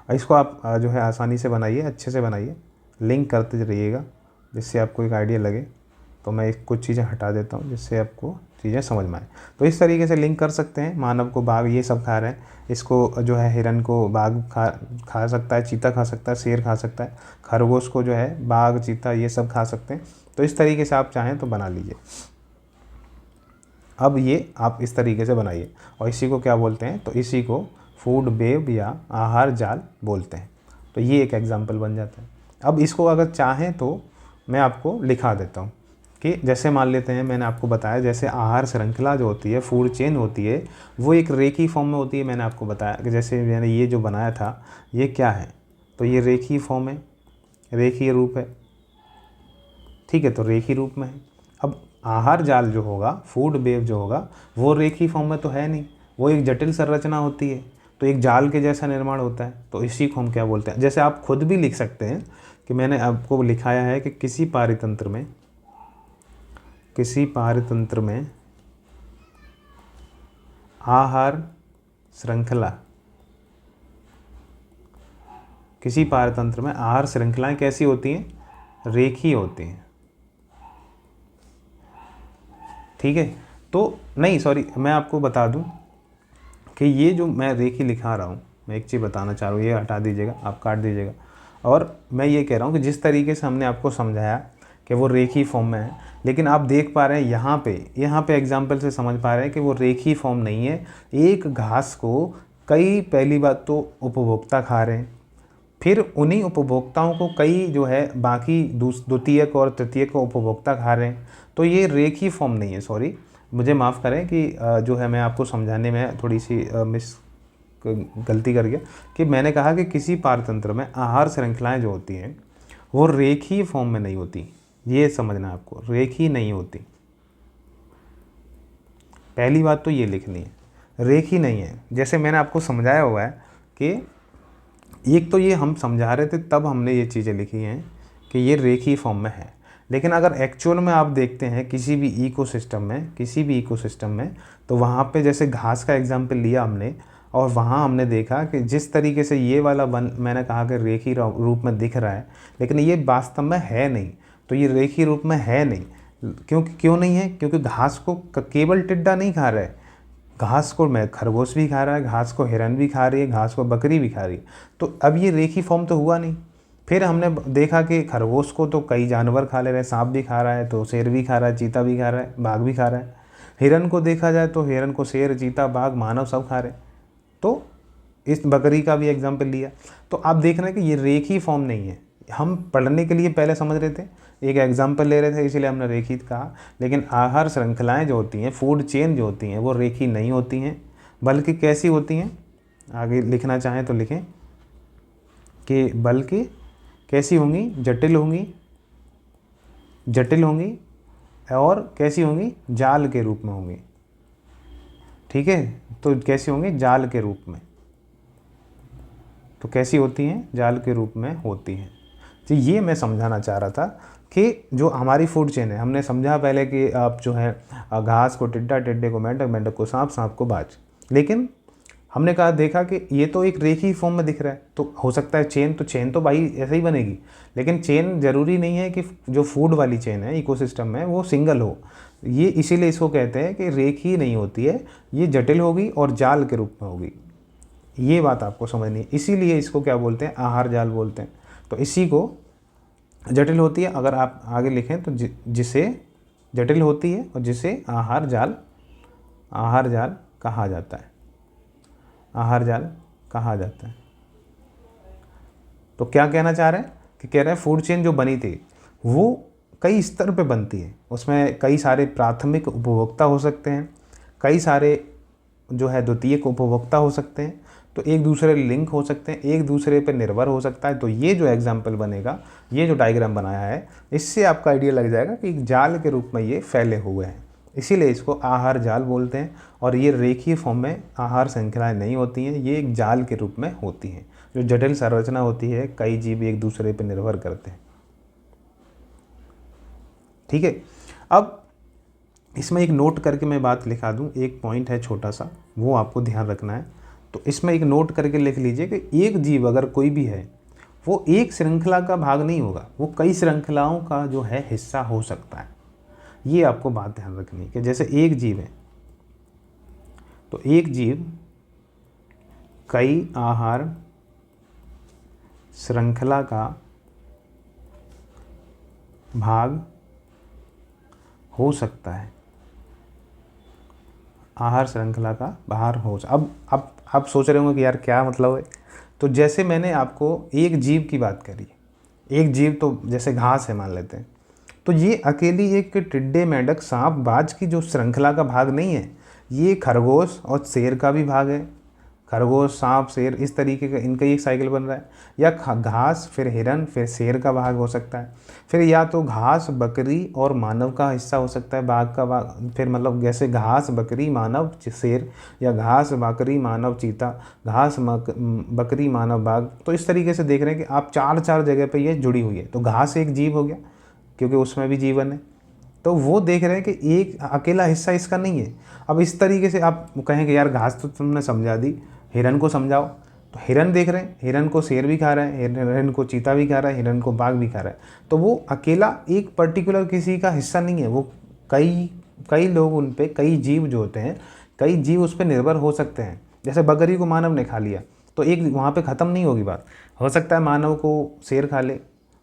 और इसको आप जो है आसानी से बनाइए, अच्छे से बनाइए, लिंक करते रहिएगा जिससे आपको एक आइडिया लगे। तो मैं कुछ चीज़ें हटा देता हूँ जिससे आपको चीज़ें समझ में आए। तो इस तरीके से लिंक कर सकते हैं। मानव को बाघ ये सब खा रहे हैं, इसको जो है हिरन को बाघ खा सकता है, चीता खा सकता है, शेर खा सकता है, खरगोश को जो है बाघ चीता ये सब खा सकते हैं। तो इस तरीके से आप चाहें तो बना लीजिए। अब ये आप इस तरीके से बनाइए और इसी को क्या बोलते हैं, तो इसी को फूड वेब या आहार जाल बोलते हैं। तो ये एक एग्जाम्पल बन जाता है। अब इसको अगर चाहें तो मैं आपको लिखा देता हूँ कि जैसे मान लेते हैं, मैंने आपको बताया जैसे आहार श्रृंखला जो होती है, फूड चेन होती है, वो एक रेखी फॉर्म में होती है। मैंने आपको बताया कि जैसे मैंने ये जो बनाया था ये क्या है, तो ये रेखी फॉर्म है, रेखीय रूप है, ठीक है, तो रेखी रूप में है। अब आहार जाल जो होगा, फूड वेब जो होगा, वो रेखी फॉर्म में तो है नहीं, वो एक जटिल संरचना होती है, तो एक जाल के जैसा निर्माण होता है। तो इसी को हम क्या बोलते हैं, जैसे आप खुद भी लिख सकते हैं कि मैंने आपको लिखाया है कि किसी पारितंत्र में आहार श्रृंखला, किसी पारतंत्र में आहार श्रृंखलाएं कैसी होती हैं, रेखीय होती हैं, ठीक है। तो नहीं सॉरी, मैं आपको बता दूं कि ये जो मैं रेखी लिखा रहा हूँ, मैं एक चीज़ बताना चाह रहा हूँ, ये हटा दीजिएगा, आप काट दीजिएगा। और मैं ये कह रहा हूँ कि जिस तरीके से हमने आपको समझाया कि वो रेखी फॉर्म में है, लेकिन आप देख पा रहे हैं यहाँ पे एग्जाम्पल से समझ पा रहे हैं कि वो रेखी फॉर्म नहीं है। एक घास को कई, पहली बात तो उपभोक्ता खा रहे हैं, फिर उन्हीं उपभोक्ताओं को कई जो है बाकी द्वितीयक और तृतीयक उपभोक्ता खा रहे हैं। तो ये रेखी फॉर्म नहीं है। सॉरी, मुझे माफ़ करें कि जो है मैं आपको समझाने में थोड़ी सी गलती कर गया कि मैंने कहा कि किसी पारतंत्र में आहार श्रृंखलाएं जो होती हैं वो रेखीय फॉर्म में नहीं होती। ये समझना आपको, रेखी नहीं होती, पहली बात तो ये लिखनी है, रेखी नहीं है। जैसे मैंने आपको समझाया हुआ है कि एक तो ये हम समझा रहे थे तब हमने ये चीज़ें लिखी हैं कि ये रेखी फॉर्म में है, लेकिन अगर एक्चुअल में आप देखते हैं किसी भी इकोसिस्टम में, तो वहाँ पे जैसे घास का एग्जाम्पल लिया हमने और वहाँ हमने देखा कि जिस तरीके से ये वाला मैंने कहा कि रेखी रूप में दिख रहा है, लेकिन ये वास्तव में है नहीं। तो ये रेखी रूप में है नहीं, क्यों नहीं है, क्योंकि घास को केवल टिड्डा नहीं खा रहा है, घास को मैं खरगोश भी खा रहा है, घास को हिरन भी खा रही है, घास को बकरी भी खा रही है। तो अब ये रेखी फॉर्म तो हुआ नहीं। फिर हमने देखा कि खरगोश को तो कई जानवर खा ले रहे हैं, सांप भी खा रहा है, तो शेर भी खा रहा है, चीता भी खा रहा है, बाघ भी खा रहा है। हिरन को देखा जाए तो हिरन को शेर, चीता, बाघ, मानव सब खा रहे हैं। तो इस बकरी का भी एग्जाम्पल लिया। तो आप देख रहे हैं कि ये रेखी फॉर्म नहीं है। हम पढ़ने के लिए पहले समझ रहे थे, एक एग्जाम्पल ले रहे थे, इसलिए हमने रेखी कहा, लेकिन आहार श्रृंखलाएं जो होती हैं, फूड चेन जो होती हैं, वो रेखी नहीं होती हैं, बल्कि कैसी होती हैं, आगे लिखना चाहें तो लिखें कि बल्कि कैसी होंगी, जटिल होंगी और कैसी होंगी, जाल के रूप में होंगी, ठीक है। तो कैसी होंगी, जाल के रूप में। तो कैसी होती हैं, जाल के रूप में होती हैं। तो ये मैं समझाना चाह रहा था कि जो हमारी फूड चेन है, हमने समझा पहले कि आप जो है घास को टिड्डा, टिड्डे को मेंढक, मेंढक को सांप, सांप को बाज, लेकिन हमने कहा देखा कि ये तो एक रेखी फॉर्म में दिख रहा है, तो हो सकता है चेन, तो चेन तो भाई ऐसे ही बनेगी, लेकिन चेन जरूरी नहीं है कि जो फूड वाली चेन है इकोसिस्टम में वो सिंगल हो। ये इसीलिए इसको कहते हैं कि रेखी नहीं होती है, ये जटिल होगी और जाल के रूप में होगी। ये बात आपको समझनी है, इसीलिए इसको क्या बोलते हैं, आहार जाल बोलते हैं। तो इसी को जटिल होती है, अगर आप आगे लिखें तो जिसे जटिल होती है और जिसे आहार जाल कहा जाता है, आहार जाल कहा जाता है। तो क्या कहना चाह रहे हैं कि कह रहे हैं फूड चेन जो बनी थी वो कई स्तर पे बनती है, उसमें कई सारे प्राथमिक उपभोक्ता हो सकते हैं, कई सारे जो है द्वितीयक उपभोक्ता हो सकते हैं, तो एक दूसरे लिंक हो सकते हैं, एक दूसरे पर निर्भर हो सकता है। तो ये जो एग्जाम्पल बनेगा, ये जो डायग्राम बनाया है, इससे आपका आइडिया लग जाएगा कि एक जाल के रूप में ये फैले हुए हैं, इसीलिए इसको आहार जाल बोलते हैं। और ये रेखीय फॉर्म में आहार श्रृंखलाएं नहीं होती हैं, ये एक जाल के रूप में होती हैं, जो जटिल संरचना होती है, कई जीव एक दूसरे पर निर्भर करते हैं, ठीक है। अब इसमें एक नोट करके मैं बात लिखा दूं, एक पॉइंट है छोटा सा, वो आपको ध्यान रखना है। तो इसमें एक नोट करके लिख लीजिए कि एक जीव अगर कोई भी है वो एक श्रृंखला का भाग नहीं होगा, वो कई श्रृंखलाओं का जो है हिस्सा हो सकता है। ये आपको बात ध्यान रखनी है कि जैसे एक जीव है तो एक जीव कई आहार श्रृंखला का भाग हो सकता है, आहार श्रृंखला का बाहर हो। अब आप सोच रहे होंगे कि यार क्या मतलब है। तो जैसे मैंने आपको एक जीव की बात करी, एक जीव तो जैसे घास है मान लेते हैं, तो ये अकेली एक टिड्डे, मेंढक, सांप, बाज की जो श्रृंखला का भाग नहीं है, ये खरगोश और शेर का भी भाग है। खरगोश, सांप, शेर, इस तरीके का इनका एक साइकिल बन रहा है। या घास, फिर हिरन, फिर शेर का भाग हो सकता है। फिर या तो घास, बकरी और मानव का हिस्सा हो सकता है, बाघ का भाग। फिर मतलब जैसे घास, बकरी, मानव, शेर, या घास, बकरी, मानव, चीता, घास, बकरी, मानव, बाघ। तो इस तरीके से देख रहे हैं कि आप चार जगह पर ये जुड़ी हुई है। तो घास एक जीव हो गया क्योंकि उसमें भी जीवन है। तो वो देख रहे हैं कि एक अकेला हिस्सा इसका नहीं है। अब इस तरीके से आप कहेंगे यार घास तो तुमने समझा दी, हिरन को समझाओ। तो हिरन देख रहे हैं, हिरन को शेर भी खा रहा है, हिरन को चीता भी खा रहा है, हिरन को बाघ भी खा रहा है। तो वो अकेला एक पर्टिकुलर किसी का हिस्सा नहीं है, वो कई कई लोग उन पे, कई जीव जो होते हैं, कई जीव उस पर निर्भर हो सकते हैं। जैसे बकरी को मानव ने खा लिया तो एक वहाँ पे ख़त्म नहीं होगी बात। हो सकता है मानव को शेर खा ले,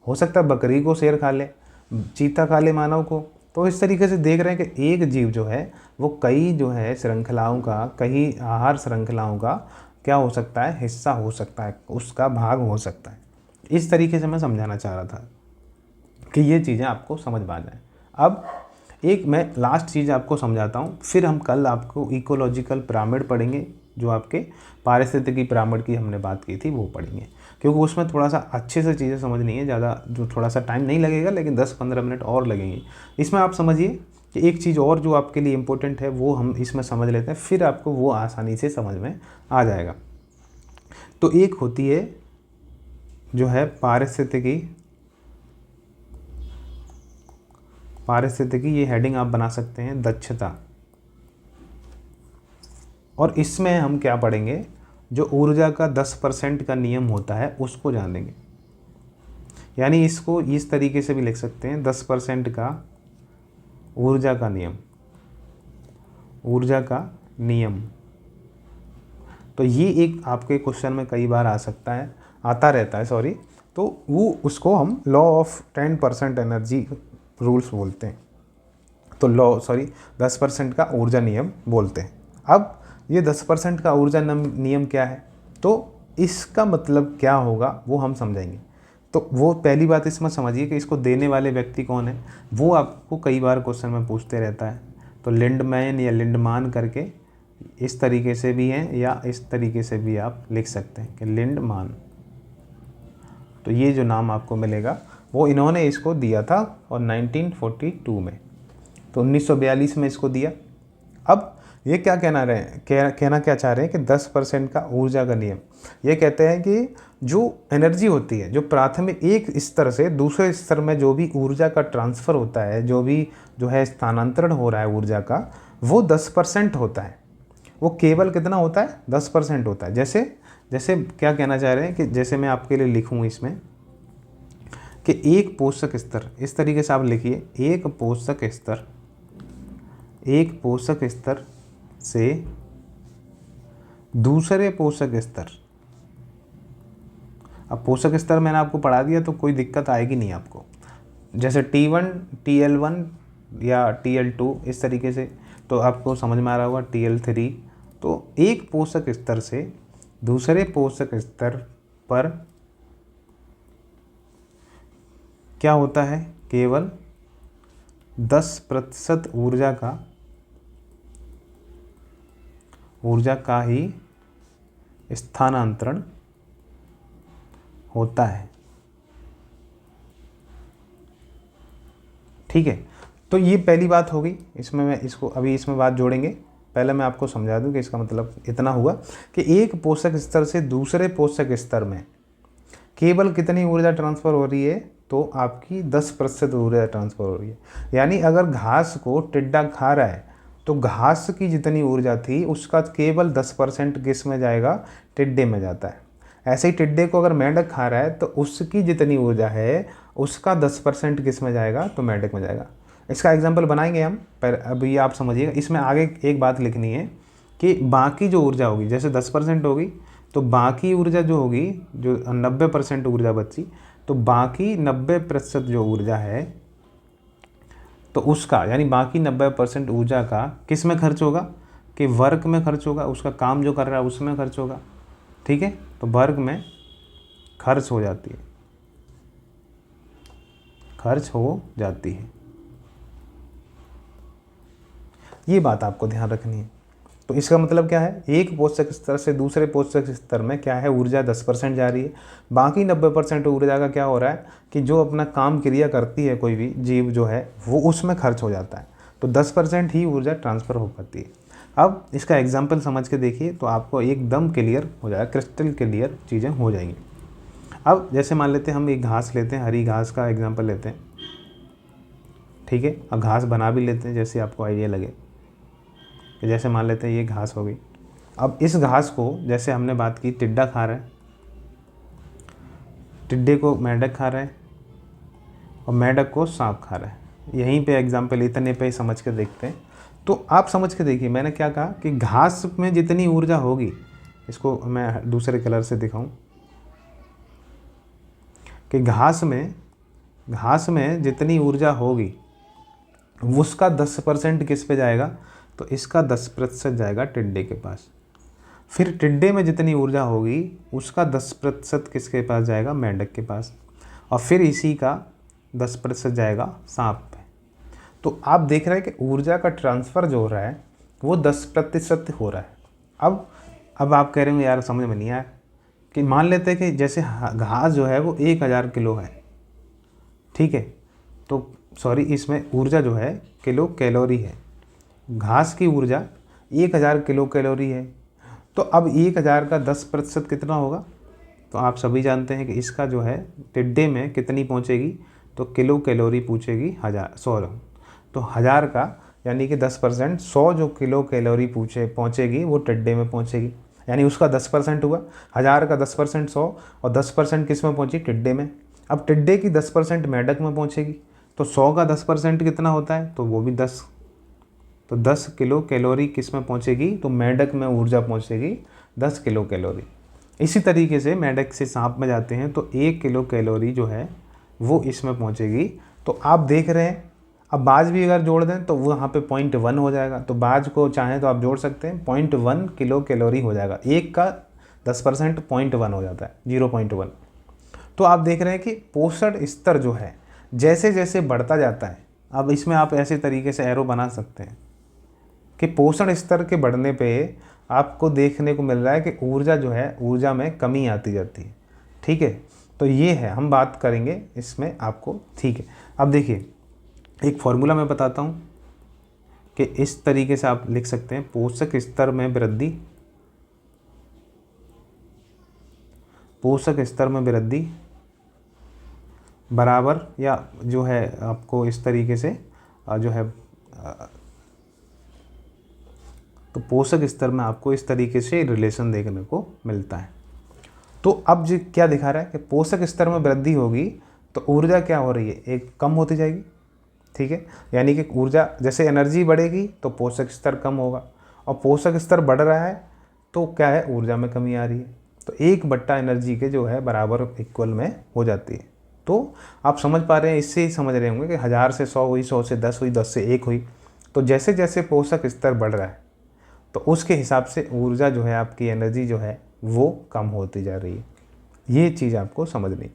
हो सकता है बकरी को शेर खा ले, चीता खा ले मानव को। तो इस तरीके से देख रहे हैं कि एक जीव जो है वो कई जो है श्रृंखलाओं का, कई आहार श्रृंखलाओं का क्या हो सकता है, हिस्सा हो सकता है, उसका भाग हो सकता है। इस तरीके से मैं समझाना चाह रहा था कि ये चीज़ें आपको समझ में आ जाए। अब एक मैं लास्ट चीज़ आपको समझाता हूँ, फिर हम कल आपको इकोलॉजिकल पिरामिड पढ़ेंगे, जो आपके पारिस्थितिकी पिरामिड की हमने बात की थी वो पढ़ेंगे, क्योंकि उसमें थोड़ा सा अच्छे से चीज़ें समझनी है। ज़्यादा जो थोड़ा सा टाइम नहीं लगेगा, लेकिन 10-15 मिनट और लगेंगे। इसमें आप समझिए कि एक चीज़ और जो आपके लिए इम्पोर्टेंट है वो हम इसमें समझ लेते हैं, फिर आपको वो आसानी से समझ में आ जाएगा। तो एक होती है जो है पारिस्थितिकी, ये हेडिंग आप बना सकते हैं, दक्षता। और इसमें हम क्या पढ़ेंगे, जो ऊर्जा का 10% का नियम होता है उसको जानेंगे। यानी इसको इस तरीके से भी लिख सकते हैं, 10% का ऊर्जा का नियम, ऊर्जा का नियम। तो ये एक आपके क्वेश्चन में कई बार आता रहता है सॉरी। तो वो उसको हम लॉ ऑफ 10% एनर्जी रूल्स बोलते हैं। तो 10% का ऊर्जा नियम बोलते हैं। अब ये 10% का ऊर्जा नियम क्या है, तो इसका मतलब क्या होगा वो हम समझेंगे। तो वो पहली बात इसमें समझिए कि इसको देने वाले व्यक्ति कौन है, वो आपको कई बार क्वेश्चन में पूछते रहता है। तो लिंडमैन या लिंडमान करके इस तरीके से भी हैं, या इस तरीके से भी आप लिख सकते हैं कि लिंडमान। तो ये जो नाम आपको मिलेगा वो इन्होंने इसको दिया था और 1942 में, तो 1942 में इसको दिया। अब ये क्या कहना क्या चाह रहे हैं कि 10% का ऊर्जा का नियम, ये कहते हैं कि जो एनर्जी होती है, जो प्राथमिक एक स्तर से दूसरे स्तर में जो भी ऊर्जा का ट्रांसफ़र होता है, जो भी जो है स्थानांतरण हो रहा है ऊर्जा का, वो 10% होता है। वो केवल कितना होता है, 10% होता है। जैसे क्या कहना चाह रहे हैं कि जैसे मैं आपके लिए लिखूँ इसमें कि एक पोषक स्तर, इस तरीके से आप लिखिए, एक पोषक स्तर से दूसरे पोषक स्तर। अब पोषक स्तर मैंने आपको पढ़ा दिया तो कोई दिक्कत आएगी नहीं आपको। जैसे T1, TL1 या TL2 इस तरीके से, तो आपको समझ में आ रहा होगा TL3। तो एक पोषक स्तर से दूसरे पोषक स्तर पर क्या होता है, केवल 10% ऊर्जा का ही स्थानांतरण होता है। ठीक है, तो ये पहली बात हो गई। इसमें मैं इसमें बात जोड़ेंगे। पहले मैं आपको समझा दूं कि इसका मतलब इतना हुआ कि एक पोषक स्तर से दूसरे पोषक स्तर में केवल कितनी ऊर्जा ट्रांसफ़र हो रही है, तो आपकी 10% ऊर्जा ट्रांसफ़र हो रही है। यानी अगर घास को टिड्डा खा रहा है तो घास की जितनी ऊर्जा थी उसका केवल 10% किस में जाएगा, टिड्डे में जाता है। ऐसे ही टिड्डे को अगर मेंढक खा रहा है तो उसकी जितनी ऊर्जा है उसका 10% किस में जाएगा, तो मेंढक में जाएगा। इसका एग्जाम्पल बनाएंगे हम, पर अभी आप समझिएगा। इसमें आगे एक बात लिखनी है कि बाकी जो ऊर्जा होगी, जैसे 10% होगी तो बाकी ऊर्जा जो होगी, जो 90% ऊर्जा बची, तो बाकी 90% जो ऊर्जा है तो उसका, यानी बाकी 90% ऊर्जा का किस में खर्च होगा, कि वर्क में खर्च होगा, उसका काम जो कर रहा है उसमें खर्च होगा। ठीक है, तो वर्क में खर्च हो जाती है, खर्च हो जाती है। ये बात आपको ध्यान रखनी है। तो इसका मतलब क्या है, एक पोषक स्तर से दूसरे पोषक स्तर में क्या है, ऊर्जा 10% जा रही है। बाकी 90% ऊर्जा का क्या हो रहा है कि जो अपना काम क्रिया करती है कोई भी जीव जो है वो उसमें खर्च हो जाता है। तो 10% ही ऊर्जा ट्रांसफ़र हो पाती है। अब इसका एग्जाम्पल समझ के देखिए तो आपको एकदम क्लियर हो जाएगा, क्रिस्टल क्लियर चीज़ें हो जाएंगी। अब जैसे मान लेते हैं हम एक घास लेते हैं, हरी घास का एग्जाम्पल लेते हैं। ठीक है, अब घास बना भी लेते हैं जैसे आपको आइडिया लगे। जैसे मान लेते हैं ये घास हो गई। अब इस घास को जैसे हमने बात की, टिड्डा खा रहा है, टिड्डे को मेंढक खा रहा है और मेंढक को सांप खा रहा है। यहीं पे एग्जाम्पल इतने पे ही समझ के देखते हैं। तो आप समझ के देखिए, मैंने क्या कहा कि घास में जितनी ऊर्जा होगी, इसको मैं दूसरे कलर से दिखाऊं, कि घास में जितनी ऊर्जा होगी उसका 10% किस पे जाएगा, तो इसका 10% जाएगा टिड्डे के पास। फिर टिड्डे में जितनी ऊर्जा होगी उसका 10% किसके पास जाएगा, मेंढक के पास। और फिर इसी का 10% जाएगा सांप पे। तो आप देख रहे हैं कि ऊर्जा का ट्रांसफ़र जो हो रहा है वो 10% हो रहा है। अब आप कह रहे होंगे यार समझ में नहीं आया, कि मान लेते हैं कि जैसे घास जो है वो 1000 किलो है। ठीक है, तो सॉरी, इसमें ऊर्जा जो है किलो कैलोरी है, घास की ऊर्जा 1000 किलो कैलोरी है। तो अब 1000 का 10% कितना होगा, तो आप सभी जानते हैं कि इसका जो है टिड्डे में कितनी पहुंचेगी, तो किलो कैलोरी पूछेगी 100। तो 1000 का यानी कि 10%, 100 जो किलो कैलोरी पहुंचेगी वो टिड्डे में पहुंचेगी, यानी उसका 10% हुआ। 1000 का 10% 100 और 10% किस में पहुंची, टिड्डे में। अब टिड्डे की 10% मेंढक में पहुंचेगी, तो 100 का 10% कितना होता है, तो वो भी 10। तो 10 किलो कैलोरी किस में पहुंचेगी, तो मेंढक में ऊर्जा पहुंचेगी 10 किलो कैलोरी। इसी तरीके से मेंढक से सांप में जाते हैं तो 1 किलो कैलोरी जो है वो इसमें पहुंचेगी। तो आप देख रहे हैं, अब बाज भी अगर जोड़ दें तो वो यहाँ पे 0.1 हो जाएगा। तो बाज को चाहें तो आप जोड़ सकते हैं, 0.1 किलो कैलोरी हो जाएगा। एक का 10% 0.1 हो जाता है, 0.1। तो आप देख रहे हैं कि पोषण स्तर जो है जैसे जैसे बढ़ता जाता है, अब इसमें आप ऐसे तरीके से एरो बना सकते हैं कि पोषण स्तर के बढ़ने पे आपको देखने को मिल रहा है कि ऊर्जा जो है, ऊर्जा में कमी आती जाती है। ठीक है, तो ये है, हम बात करेंगे इसमें आपको। ठीक है, अब देखिए एक फॉर्मूला मैं बताता हूँ कि इस तरीके से आप लिख सकते हैं, पोषक स्तर में वृद्धि, पोषक स्तर में वृद्धि बराबर, या जो है आपको इस तरीके से जो है, तो पोषक स्तर में आपको इस तरीके से रिलेशन देखने को मिलता है। तो अब जो क्या दिखा रहा है कि पोषक स्तर में वृद्धि होगी तो ऊर्जा क्या हो रही है, एक कम होती जाएगी। ठीक है, यानी कि ऊर्जा जैसे एनर्जी बढ़ेगी तो पोषक स्तर कम होगा, और पोषक स्तर बढ़ रहा है तो क्या है, ऊर्जा में कमी आ रही है। तो 1/, एनर्जी के जो है बराबर इक्वल में हो जाती है। तो आप समझ पा रहे हैं, इससे ही समझ रहे होंगे कि 1000 से 100 हुई, 100 से 10 हुई, 10 से 1 हुई। तो जैसे जैसे पोषक स्तर बढ़ रहा है तो उसके हिसाब से ऊर्जा जो है, आपकी एनर्जी जो है वो कम होती जा रही है। ये चीज़ आपको समझनी।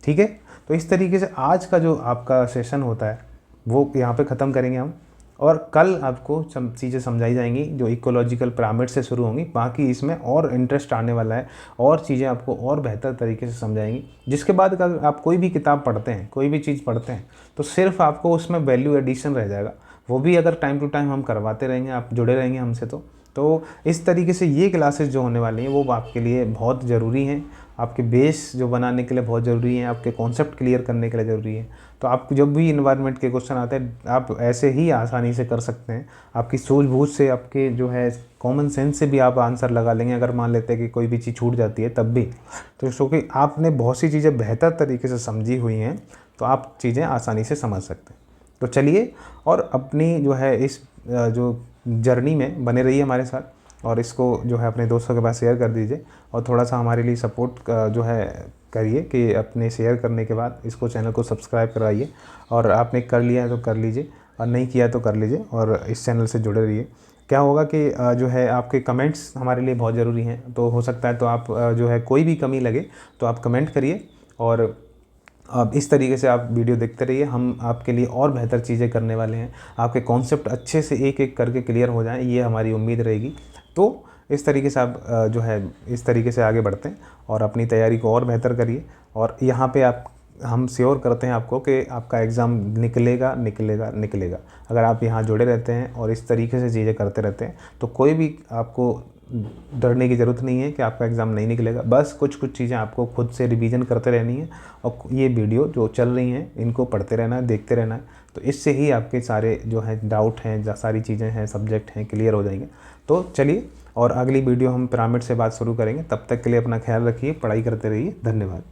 ठीक है, तो इस तरीके से आज का जो आपका सेशन होता है वो यहाँ पे ख़त्म करेंगे हम, और कल आपको चीज़ें समझाई जाएंगी जो इकोलॉजिकल पिरामिड से शुरू होंगी। बाकी इसमें और इंटरेस्ट आने वाला है, और चीज़ें आपको और बेहतर तरीके से समझाएंगी। जिसके बाद अगर आप कोई भी किताब पढ़ते हैं, कोई भी चीज़ पढ़ते हैं, तो सिर्फ आपको उसमें वैल्यू एडिशन रह जाएगा। वो भी अगर टाइम टू टाइम हम करवाते रहेंगे, आप जुड़े रहेंगे हमसे, तो इस तरीके से ये क्लासेस जो होने वाली हैं वो आपके लिए बहुत ज़रूरी हैं। आपके बेस जो बनाने के लिए बहुत ज़रूरी है, आपके कॉन्सेप्ट क्लियर करने के लिए ज़रूरी है। तो आप जब भी इन्वायरमेंट के क्वेश्चन आते हैं आप ऐसे ही आसानी से कर सकते हैं। आपकी सूझबूझ से, आपके जो है कॉमन सेंस से भी आप आंसर लगा लेंगे। अगर मान लेते हैं कि कोई भी चीज़ छूट जाती है तब भी, तो क्योंकि आपने बहुत सी चीज़ें बेहतर तरीके से समझी हुई हैं तो आप चीज़ें आसानी से समझ सकते हैं। तो चलिए, और अपनी जो है इस जो जर्नी में बने रहिए हमारे साथ, और इसको जो है अपने दोस्तों के पास शेयर कर दीजिए, और थोड़ा सा हमारे लिए सपोर्ट जो है करिए कि अपने शेयर करने के बाद इसको, चैनल को सब्सक्राइब करवाइए। और आपने कर लिया है तो कर लीजिए, और नहीं किया तो कर लीजिए, और इस चैनल से जुड़े रहिए। क्या होगा कि जो है आपके कमेंट्स हमारे लिए बहुत ज़रूरी हैं। तो हो सकता है तो आप जो है कोई भी कमी लगे तो आप कमेंट करिए, और अब इस तरीके से आप वीडियो देखते रहिए। हम आपके लिए और बेहतर चीज़ें करने वाले हैं, आपके कॉन्सेप्ट अच्छे से एक एक करके क्लियर हो जाएं, ये हमारी उम्मीद रहेगी। तो इस तरीके से आप जो है इस तरीके से आगे बढ़ते हैं और अपनी तैयारी को और बेहतर करिए। और यहाँ पे आप, हम श्योर करते हैं आपको कि आपका एग्ज़ाम निकलेगा निकलेगा निकलेगा। अगर आप यहाँ जुड़े रहते हैं और इस तरीके से चीज़ें करते रहते हैं तो कोई भी आपको डरने की ज़रूरत नहीं है कि आपका एग्ज़ाम नहीं निकलेगा। बस कुछ कुछ चीज़ें आपको खुद से रिवीजन करते रहनी है, और ये वीडियो जो चल रही हैं इनको पढ़ते रहना है, देखते रहना है। तो इससे ही आपके सारे जो है डाउट हैं, सारी चीज़ें हैं, सब्जेक्ट हैं, क्लियर हो जाएंगे। तो चलिए, और अगली वीडियो हम पिरामिड से बात शुरू करेंगे। तब तक के लिए अपना ख्याल रखिए, पढ़ाई करते रहिए। धन्यवाद।